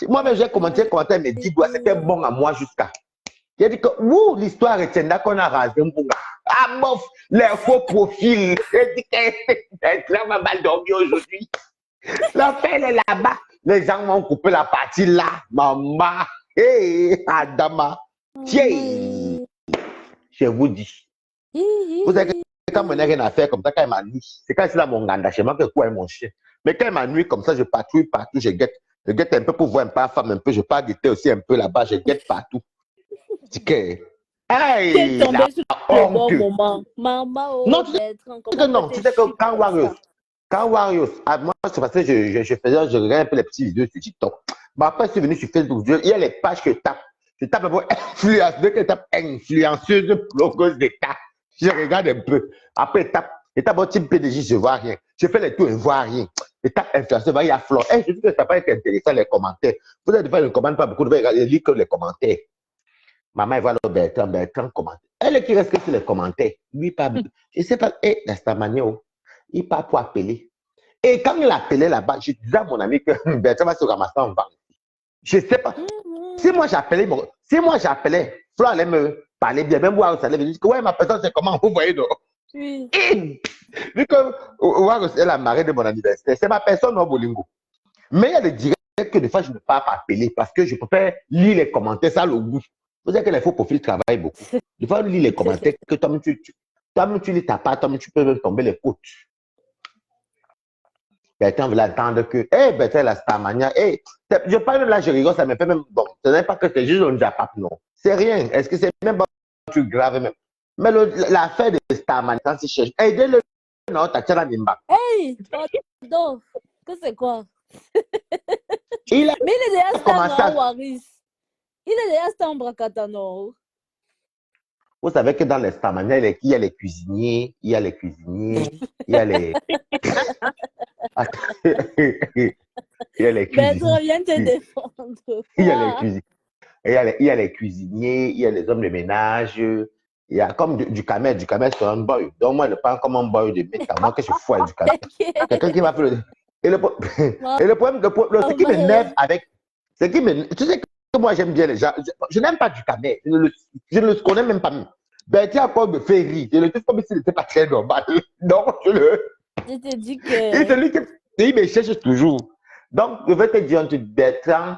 Moi-même, j'ai commenté, mais 10 doigts, c'était bon à moi jusqu'à. J'ai dit que, l'histoire est là qu'on a rasé un bon. Ah, bof, les faux profils. J'ai dit que ça va mal dormir aujourd'hui. L'affaire est là-bas. Les gens m'ont coupé la partie là. Maman. Hé, Adama. Tiens. Je vous dis. Vous savez que quand on n'a rien à faire comme ça, quand il m'ennuie, c'est quand c'est là mon ganda chez moi que quoi est mon chien. Mais quand il m'ennuie comme ça, je patrouille partout, je guette un peu pour voir un peu la femme, un peu, je pars guetter aussi un peu là-bas, je guette partout. C'est que. Hey, tombé sur le bon moment. Maman, non, tu sais que quand Warriors, moi, c'est parce que je regardais un peu les petites vidéos sur TikTok. Mais après, je suis venu sur Facebook, il y a les pages que je tape. Je tape d'abord influenceuse, dès que je tape influenceuse, blogueuse d'État. Je regarde un peu. Après, je tape un type PDG, je ne vois rien. Je fais les tours, je ne vois rien. Je tape influenceuse, il y a Flore. Je dis que ça n'a pas été intéressant, les commentaires. Vous avez ne commande pas beaucoup, vous lire que les commentaires. Maman, elle voit le Bertrand commenter. Elle qui reste que sur les commentaires. Lui, pas. Je ne sais pas, la Stamania, il part pour appeler. Et quand il appelait là-bas, je disais à mon ami que Bertrand va se ramasser en bas. Je ne sais pas. Si moi j'appelais, Flo allait me parler bien, même Warus allait me dire que ouais, ma personne, c'est comment vous voyez, non? Oui. Et, vu que Warus est la marée de mon anniversaire, c'est ma personne au Bolingo. Mais il y a des directs que des fois je ne peux pas appeler parce que je préfère lire les commentaires, ça le goût. Vous savez que les faux profils travaillent beaucoup. Des fois, on lit les commentaires que toi-même tu lis ta part, toi-même tu peux même tomber les côtes. Bertrand voulait attendre que, Bertrand, la Starmania, je parle même là, je rigole, ça me fait même, bon, ce n'est pas que c'est juste un japap, non. C'est rien. Est-ce que c'est même pas un truc grave même? Mais l'affaire de Starmania, quand il cherche, aidez-le, non, t'as tiré la mimba. Hey, pardon, que c'est quoi? Mais il est déjà commencé à Waris. Il est déjà en Bracatano. Vous savez que dans les Starmania, il y a les cuisiniers, il y a les cuisiniers, il y a les... il y a les cuisiniers. Mais viens te défendre. Il y a les cuisiniers. Il y a les cuisiniers, il y a les hommes de ménage, il y a comme du camel. Du camel, c'est un boy. Donc, moi, je parle comme un boy de mec à moi que je fous avec du camel. Quelqu'un qui va faire le. Et le problème, ce qui m'énerve avec. Tu sais que moi, j'aime bien les gens. Je n'aime pas du camel. Je ne le connais même pas. Ben, tu as quoi me fait rire. Je le trouve comme s'il n'était pas très normal. Donc, je te dis que. Et c'est lui qui. Il me cherche toujours. Donc, je vais te dire, entre Bertrand.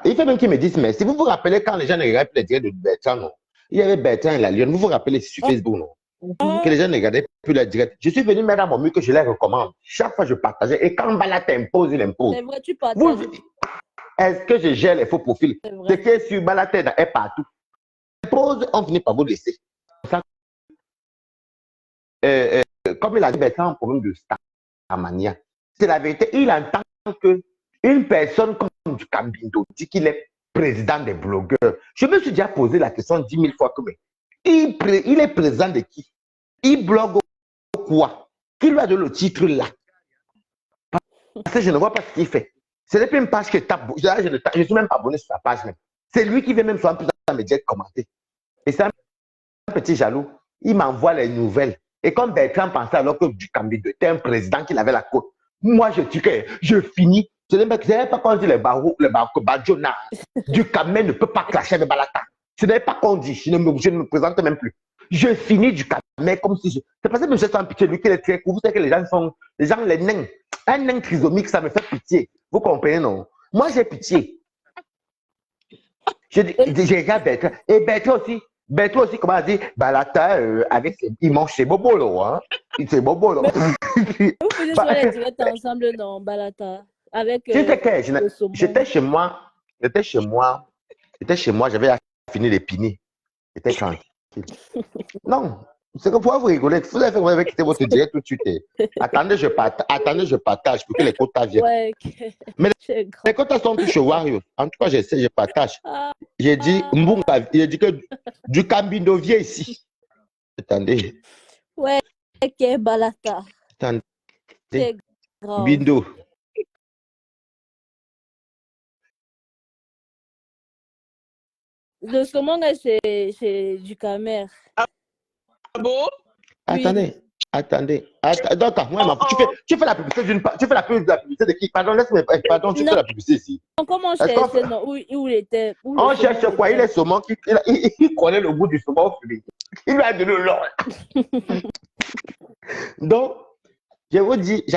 Il fait même qu'ils me disent, mais si vous vous rappelez quand les gens ne regardaient plus les directs de Bertrand, non? Il y avait Bertrand et la Lyon, vous vous rappelez sur Facebook, non? Que les gens ne regardaient plus les directs. Je suis venu mettre à mon mur que je les recommande. Chaque fois, je partageais. Et quand Bala t'impose, il impose. C'est vrai, tu partages. Est-ce que je gère les faux profils? Ce qui est sur Bala est partout. Impose, on finit par vous laisser. Comme il a dit, Bertrand a un problème de Starmania. C'est la vérité. Il entend que une personne comme du Cambindo dit qu'il est président des blogueurs. Je me suis déjà posé la question 10 000 fois que il est président de qui? Il blogue quoi? Qui lui a donné le titre là? Parce que je ne vois pas ce qu'il fait. Ce n'est pas une page que tape. Je ne suis même pas abonné sur sa page même. C'est lui qui vient même sur un peu dans mes directs commenter. Et c'est un petit jaloux. Il m'envoie les nouvelles. Et comme Bertrand pensait alors que du Cambindo était un président qu'il avait la côte, moi je dis que je finis. Ce n'est pas qu'on dit les barreaux, Badjona. Du Camel ne peut pas clasher avec Balata. Ce n'est pas qu'on dit. Je ne me présente même plus. Je finis du Camel comme si je. C'est parce que je me suis sans pitié. Lui qui est très court. Vous savez que les gens, les nains. Un nain trisomique, ça me fait pitié. Vous comprenez, non? Moi, j'ai pitié. Je regarde Bertrand. Et Bertrand aussi, comment on dit, Balata, il mange ses bobos, là. Hein? C'est bobo, là. Vous faisiez sur les directs ensemble dans Balata. Avec. J'étais chez moi, j'avais fini les pini. J'étais tranquille. Non, c'est que pour vous rigoler, vous avez quitté votre direct tout de suite. Attendez, je partage pour que les quotas viennent. Ouais, mais les quotas sont tous chez Wario. En tout cas, j'essaie, je partage. J'ai dit, il a dit que du Cambindo vient ici. Attendez. Ouais, ok, Balata. Attendez. Bindo. Le saumon, c'est du Camer. Ah bon? Attendez. Donc, moi, tu fais la publicité tu fais la publicité de qui? Pardon, pardon, tu fais la publicité ici. Comment chercher où il était? On cherche quoi? Il est saumon, il connaît le goût du saumon fumé. Il lui a donné le l'or. Donc, je vous dis, il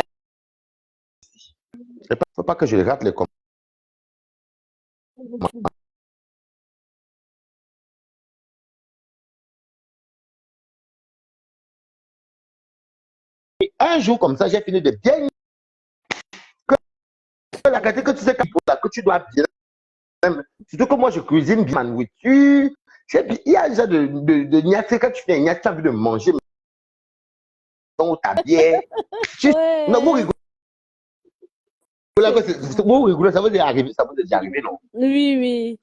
ne faut pas que je rate les commentaires. Un jour comme ça, j'ai fini de bien. Que la qualité que tu sais que tu dois bien. Surtout que moi, je cuisine bien ma nourriture. Il y a déjà de niasse. Quand tu fais un niasse, tu as envie de manger. Donc, ta bière. Ouais. Non, vous rigolez. Vous rigolez, ça vous est arrivé, non? Oui.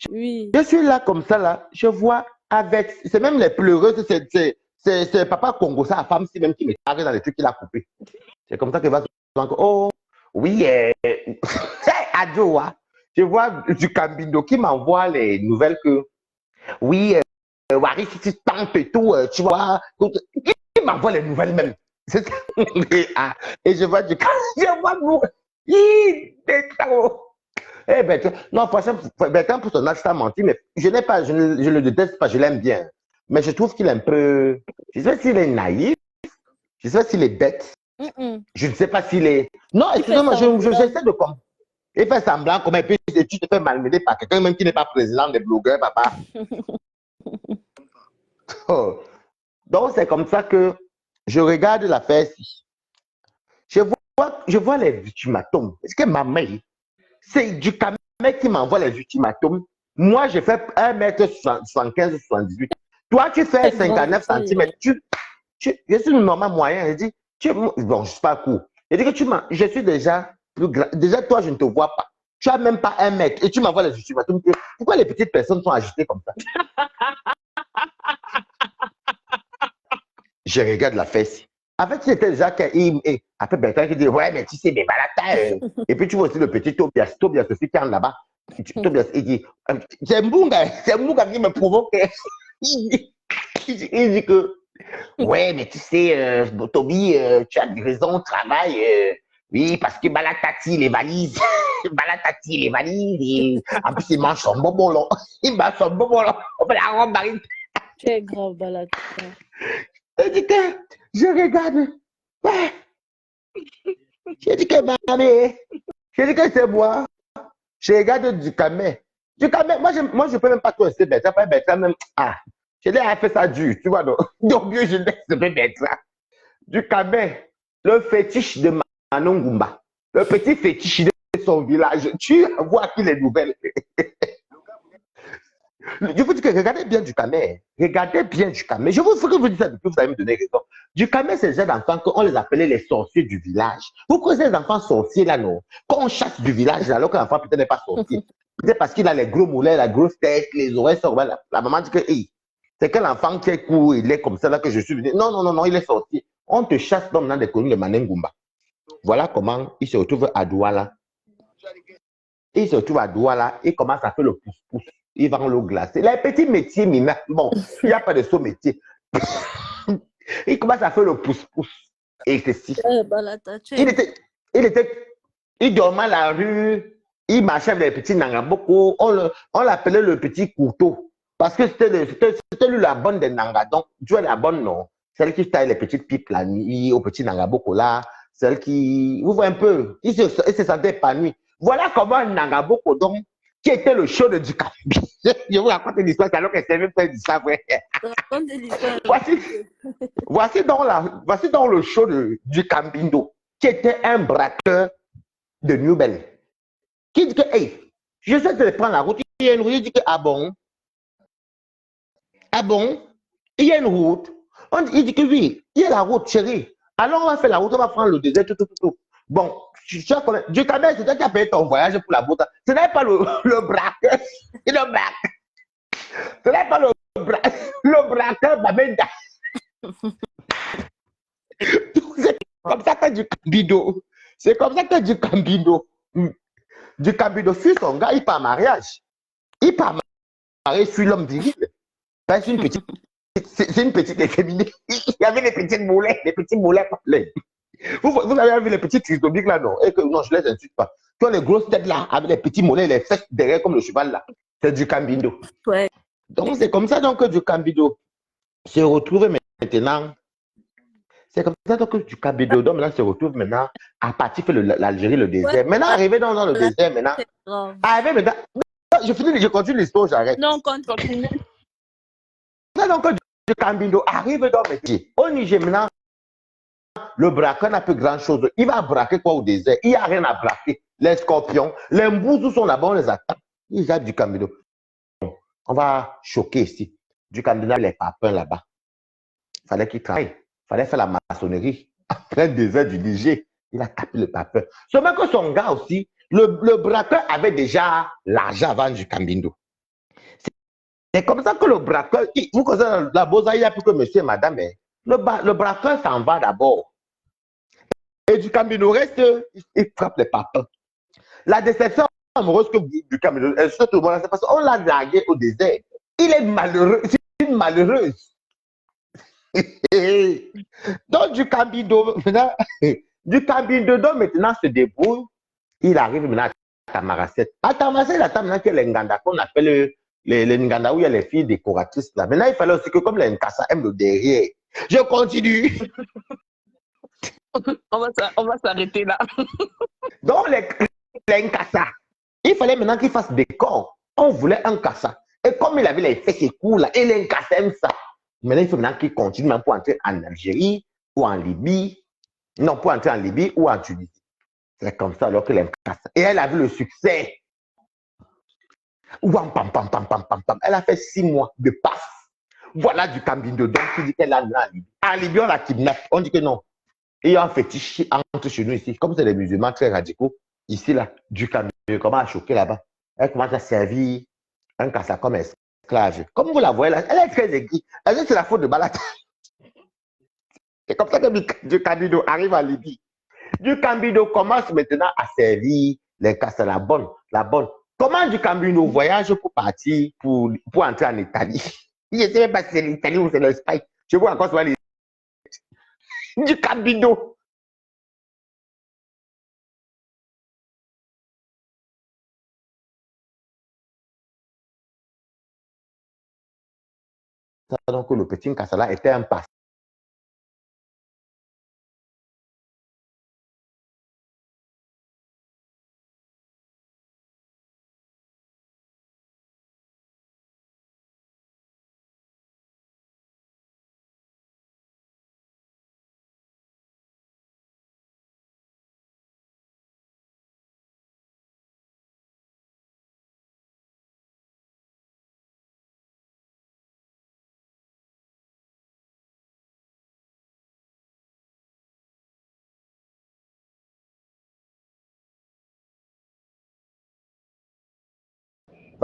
Je suis là comme ça, là. Je vois avec. C'est même les pleureuses. C'est papa Congo, sa femme, si même qui me tarde dans les trucs qu'il a coupé. C'est comme ça qu'il va se dire, oh, oui, Adjoa. Je vois du Cambindo qui m'envoie les nouvelles que, oui, Wari, si tu tentes et tout, tu vois, qui m'envoie les nouvelles même. C'est ça. Et je vois du je vois nous. T'es trop. Eh ben, non, franchement, Bertrand, pour son âge, ça menti, mais je le déteste pas, je l'aime bien. Mais je trouve qu'il est un peu, je ne sais pas s'il est naïf, je ne sais pas s'il est bête, je ne sais pas s'il est, non, excusez-moi, j'essaie de comprendre. Il fait semblant, comme et puis tu te fais malmener par quelqu'un même qui n'est pas président des blogueurs, papa. Oh. Donc, c'est comme ça que je regarde l'affaire ici. Je vois les ultimatums. Est-ce que ma mère, c'est du camé qui m'envoie les ultimatums? Moi, je fais 1m75 ou 78. Toi, tu fais 59 cm. Je suis normal moyen. Je dis, bon, je ne suis pas court. Je dis que je suis déjà plus grand. Déjà, toi, je ne te vois pas. Tu n'as même pas 1 mètre et tu m'envoies les ultimatums. Pourquoi les petites personnes sont agitées comme ça? Je regarde la fesse. En fait, c'était déjà après Bertrand qui dit, ouais, mais tu sais, mais balata. Et puis tu vois aussi le petit Tobias aussi qui est là-bas. Tobias, il dit, c'est Mbunga qui me provoque. Il dit que, ouais, mais tu sais, Toby, tu as raison, travail. Oui, parce que Balatati, les valises. Balatati, les valises. Et en plus, il mange son bobolon. Il mange son bobolon. On fait la robe marine. Quel grand Balata. Je dis que, je regarde. Ouais. Je dis que, mamie. Je dis que c'est moi. Je regarde du camé. Moi, je peux même pas trop rester bête. Après, bête, même. Ah, je l'ai fait ça dur, tu vois. Donc mieux, je laisse bête ça. Du camé, le fétiche de Manon Goumba. Le petit fétiche de son village. Tu vois qui les nouvelles. Je vous dis que regardez bien du camé. Regardez bien du camé. Je vous dis ça depuis, vous allez me donner raison. Du camé, c'est les enfants qu'on les appelait les sorciers du village. Vous connaissez les enfants sorciers là, non? Quand on chasse du village, alors que l'enfant peut-être n'est pas sorcier. Peut-être parce qu'il a les gros mollets, la grosse tête, les oreilles sortent. La maman dit que, hey, c'est quel enfant qui est court, il est comme ça là que je suis venu. Non, non, non, non, il est sorcier. On te chasse dans des colonies de Manengumba. Voilà comment il se retrouve à Douala. Il se retrouve à Douala, il commence à faire le pouce-pouce. Il vend l'eau glacée. Les petits métiers mineurs, bon, il n'y a pas de saut métier. Il commence à faire le pouce-pouce. Et ceci. Il dormait à la rue, il marchait avec les petits Nangaboko. On l'appelait le petit couteau. Parce que c'était lui la bonne des Nanga. Donc, tu vois la bonne, non? Celle qui taille les petites pipes la nuit, au petit Nangaboko là. Celle qui, vous voyez un peu, il se sentait épanoui. Voilà comment un Nangaboko, donc, qui était le show de Dukambi. Je vous raconte une histoire, alors que c'est même pas d'histoire vraie. Voici donc le show de Dukambindo, qui était un braqueur de New Bell. Qui dit que, hey, je sais de prendre la route. Il y a une route. Il dit que, ah bon? Ah bon? Il y a une route. Il dit que oui, il y a la route, chérie. Alors on va faire la route, on va prendre le désert, tout. Bon, du Cameroun, c'est toi qui as payé ton voyage pour la route. Ce n'est pas le braqueur. Ce n'est pas le braqueur Babenda. C'est comme ça que du Cambido. C'est comme ça que du Cambido. Du Cambido suit son gars, il part en mariage. Il part en mariage, suit l'homme viril. C'est une petite efféminée. Il y avait des petits mollets. Vous avez vu les petits trisomiques là, non? Et que, non, je ne les insulte pas. Tu vois les grosses têtes là, avec les petits mollets, les fesses derrière comme le cheval là. C'est du Cambido. Ouais. Donc, c'est comme ça donc, que du Cambido se retrouve maintenant. C'est comme ça donc, que du Cambido donc, maintenant, se retrouve maintenant à partir de l'Algérie, le désert. Ouais. Maintenant, arrivé dans le désert, maintenant. Arrivé maintenant. Je continue l'histoire, j'arrête. Non, continue. Donc, du Cambido arrive dans le métier. Au Niger, maintenant, le braqueur n'a plus grand chose. Il va braquer quoi au désert? Il n'y a rien à braquer. Les scorpions, les mbouzous sont là-bas, on les attend. Il y a du Cambido. On va choquer ici. Du Cambido, les papins là-bas. Il fallait qu'il travaille. Il fallait faire la maçonnerie. Après le désert du Niger, il a tapé le papin. Seulement que son gars aussi, le braqueur avait déjà l'argent avant du Cambido. C'est comme ça que le braqueur, vous connaissez la bosa, il n'y a plus que monsieur et madame. Le braqueur s'en va d'abord. Et du Cambido reste, il frappe les papins. La déception amoureuse que du Cambido, c'est parce qu'on l'a dragué au désert. Il est malheureux, c'est une malheureuse. Donc, du Cambindo, maintenant, maintenant se débrouille. Il arrive maintenant à Tamaracet. À Tamaracet, il attend maintenant que les Nganda, qu'on appelle les Nganda, où il y a les filles décoratrices là. Maintenant, il fallait aussi que, comme les Nkassa aiment le derrière, je continue. On va s'arrêter là. Donc, les Nkassa, il fallait maintenant qu'il fasse des corps. On voulait un Kassa. Et comme il avait les fesses courts là, et les Nkassa aiment ça. Maintenant, il faut maintenant qu'il continue même pour entrer en Algérie ou en Libye. Non, pour entrer en Libye ou en Tunisie. C'est comme ça alors que les Nkassa. Et elle a vu le succès. Ouam, pam, pam, pam, pam, pam, pam. Elle a fait 6 mois de passe. Voilà du Cambindo. Donc, qui dit qu'elle a en Libye. En Libye, on la kidnappe. On dit que non. Et il y a un fétiche entre chez nous ici. Comme c'est des musulmans très radicaux, ici, là, du Cambindo, comment à choquer là-bas. Elle commence à servir un Kassa comme esclave. Comme vous la voyez là, elle est très aiguë. Elle dit que c'est la faute de Balata. C'est comme ça que du Cambindo arrive en Libye. Du Cambindo commence maintenant à servir les Kassa, la bonne. Comment du Cambindo voyage pour partir, pour entrer en Italie? Je ne sais même pas si c'est l'Italie ou c'est l'Espagne. Je vois encore souvent du Cambindo. Donc le petit Kassala était un passé.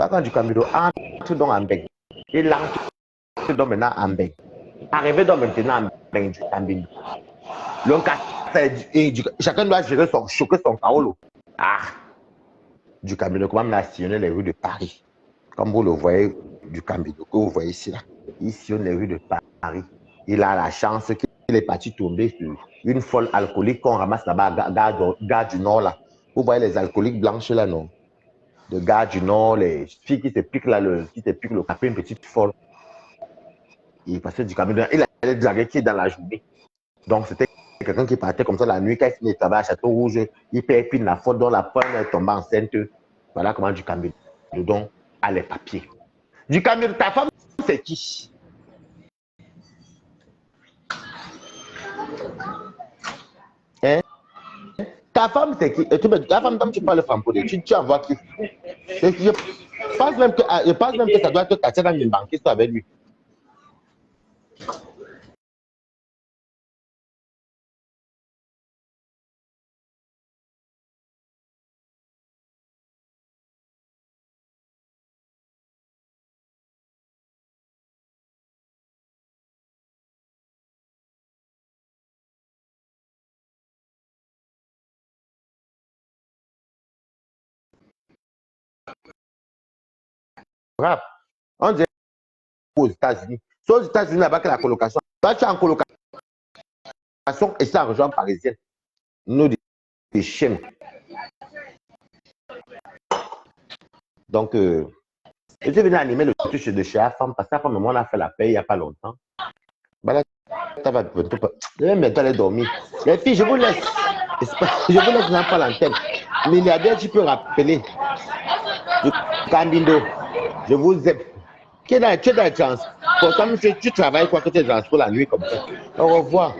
Quand du Cambindo entre dans un bec. Il entre donc maintenant en bec. Arrivé donc maintenant en bec du Cambindo. Chacun doit choquer son Paolo. Ah! Du Cambindo, comment a sillonné les rues de Paris. Comme vous le voyez du Cambindo, que vous voyez ici là. Il sillonne les rues de Paris. Il a la chance qu'il est parti tomber sur une folle alcoolique qu'on ramasse là-bas à Gare du Nord là. Vous voyez les alcooliques blanches là, non? De Gare du Nord, les filles qui te piquent là, qui te piquent le capé, une petite folle. Il passait du Cambindo, il allait draguer qui dans la journée. Donc c'était quelqu'un qui partait comme ça la nuit, quand il finit de travailler à Château-Rouge, il pine la faute dans la pomme, elle tombe enceinte. Voilà comment du Cambindo donc a les papiers. Du Cambindo, ta femme, c'est qui? Hein? Ta femme, c'est qui? Ta femme, comme tu parles francophone, tu envoies qui? Je pense même que ça doit être caché dans une banque avec lui. On dirait aux États-Unis. C'est aux États-Unis là-bas que la colocation. Toi, tu es en colocation et ça rejoint parisienne. Nous, des chiens. Donc, je suis venu animer le touche de chez la femme parce que la femme, moi, on a fait la paix il n'y a pas longtemps. Voilà, ça va bientôt. Je vais bientôt aller dormir. Les filles, je vous laisse. Je vous laisse dans pas l'antenne. Milliardaire, tu peux rappeler. Cambindo, je vous aime. Tu es dans le transport. Comme tu travailles, quoi que tu es dans le transport la nuit comme ça. Au revoir.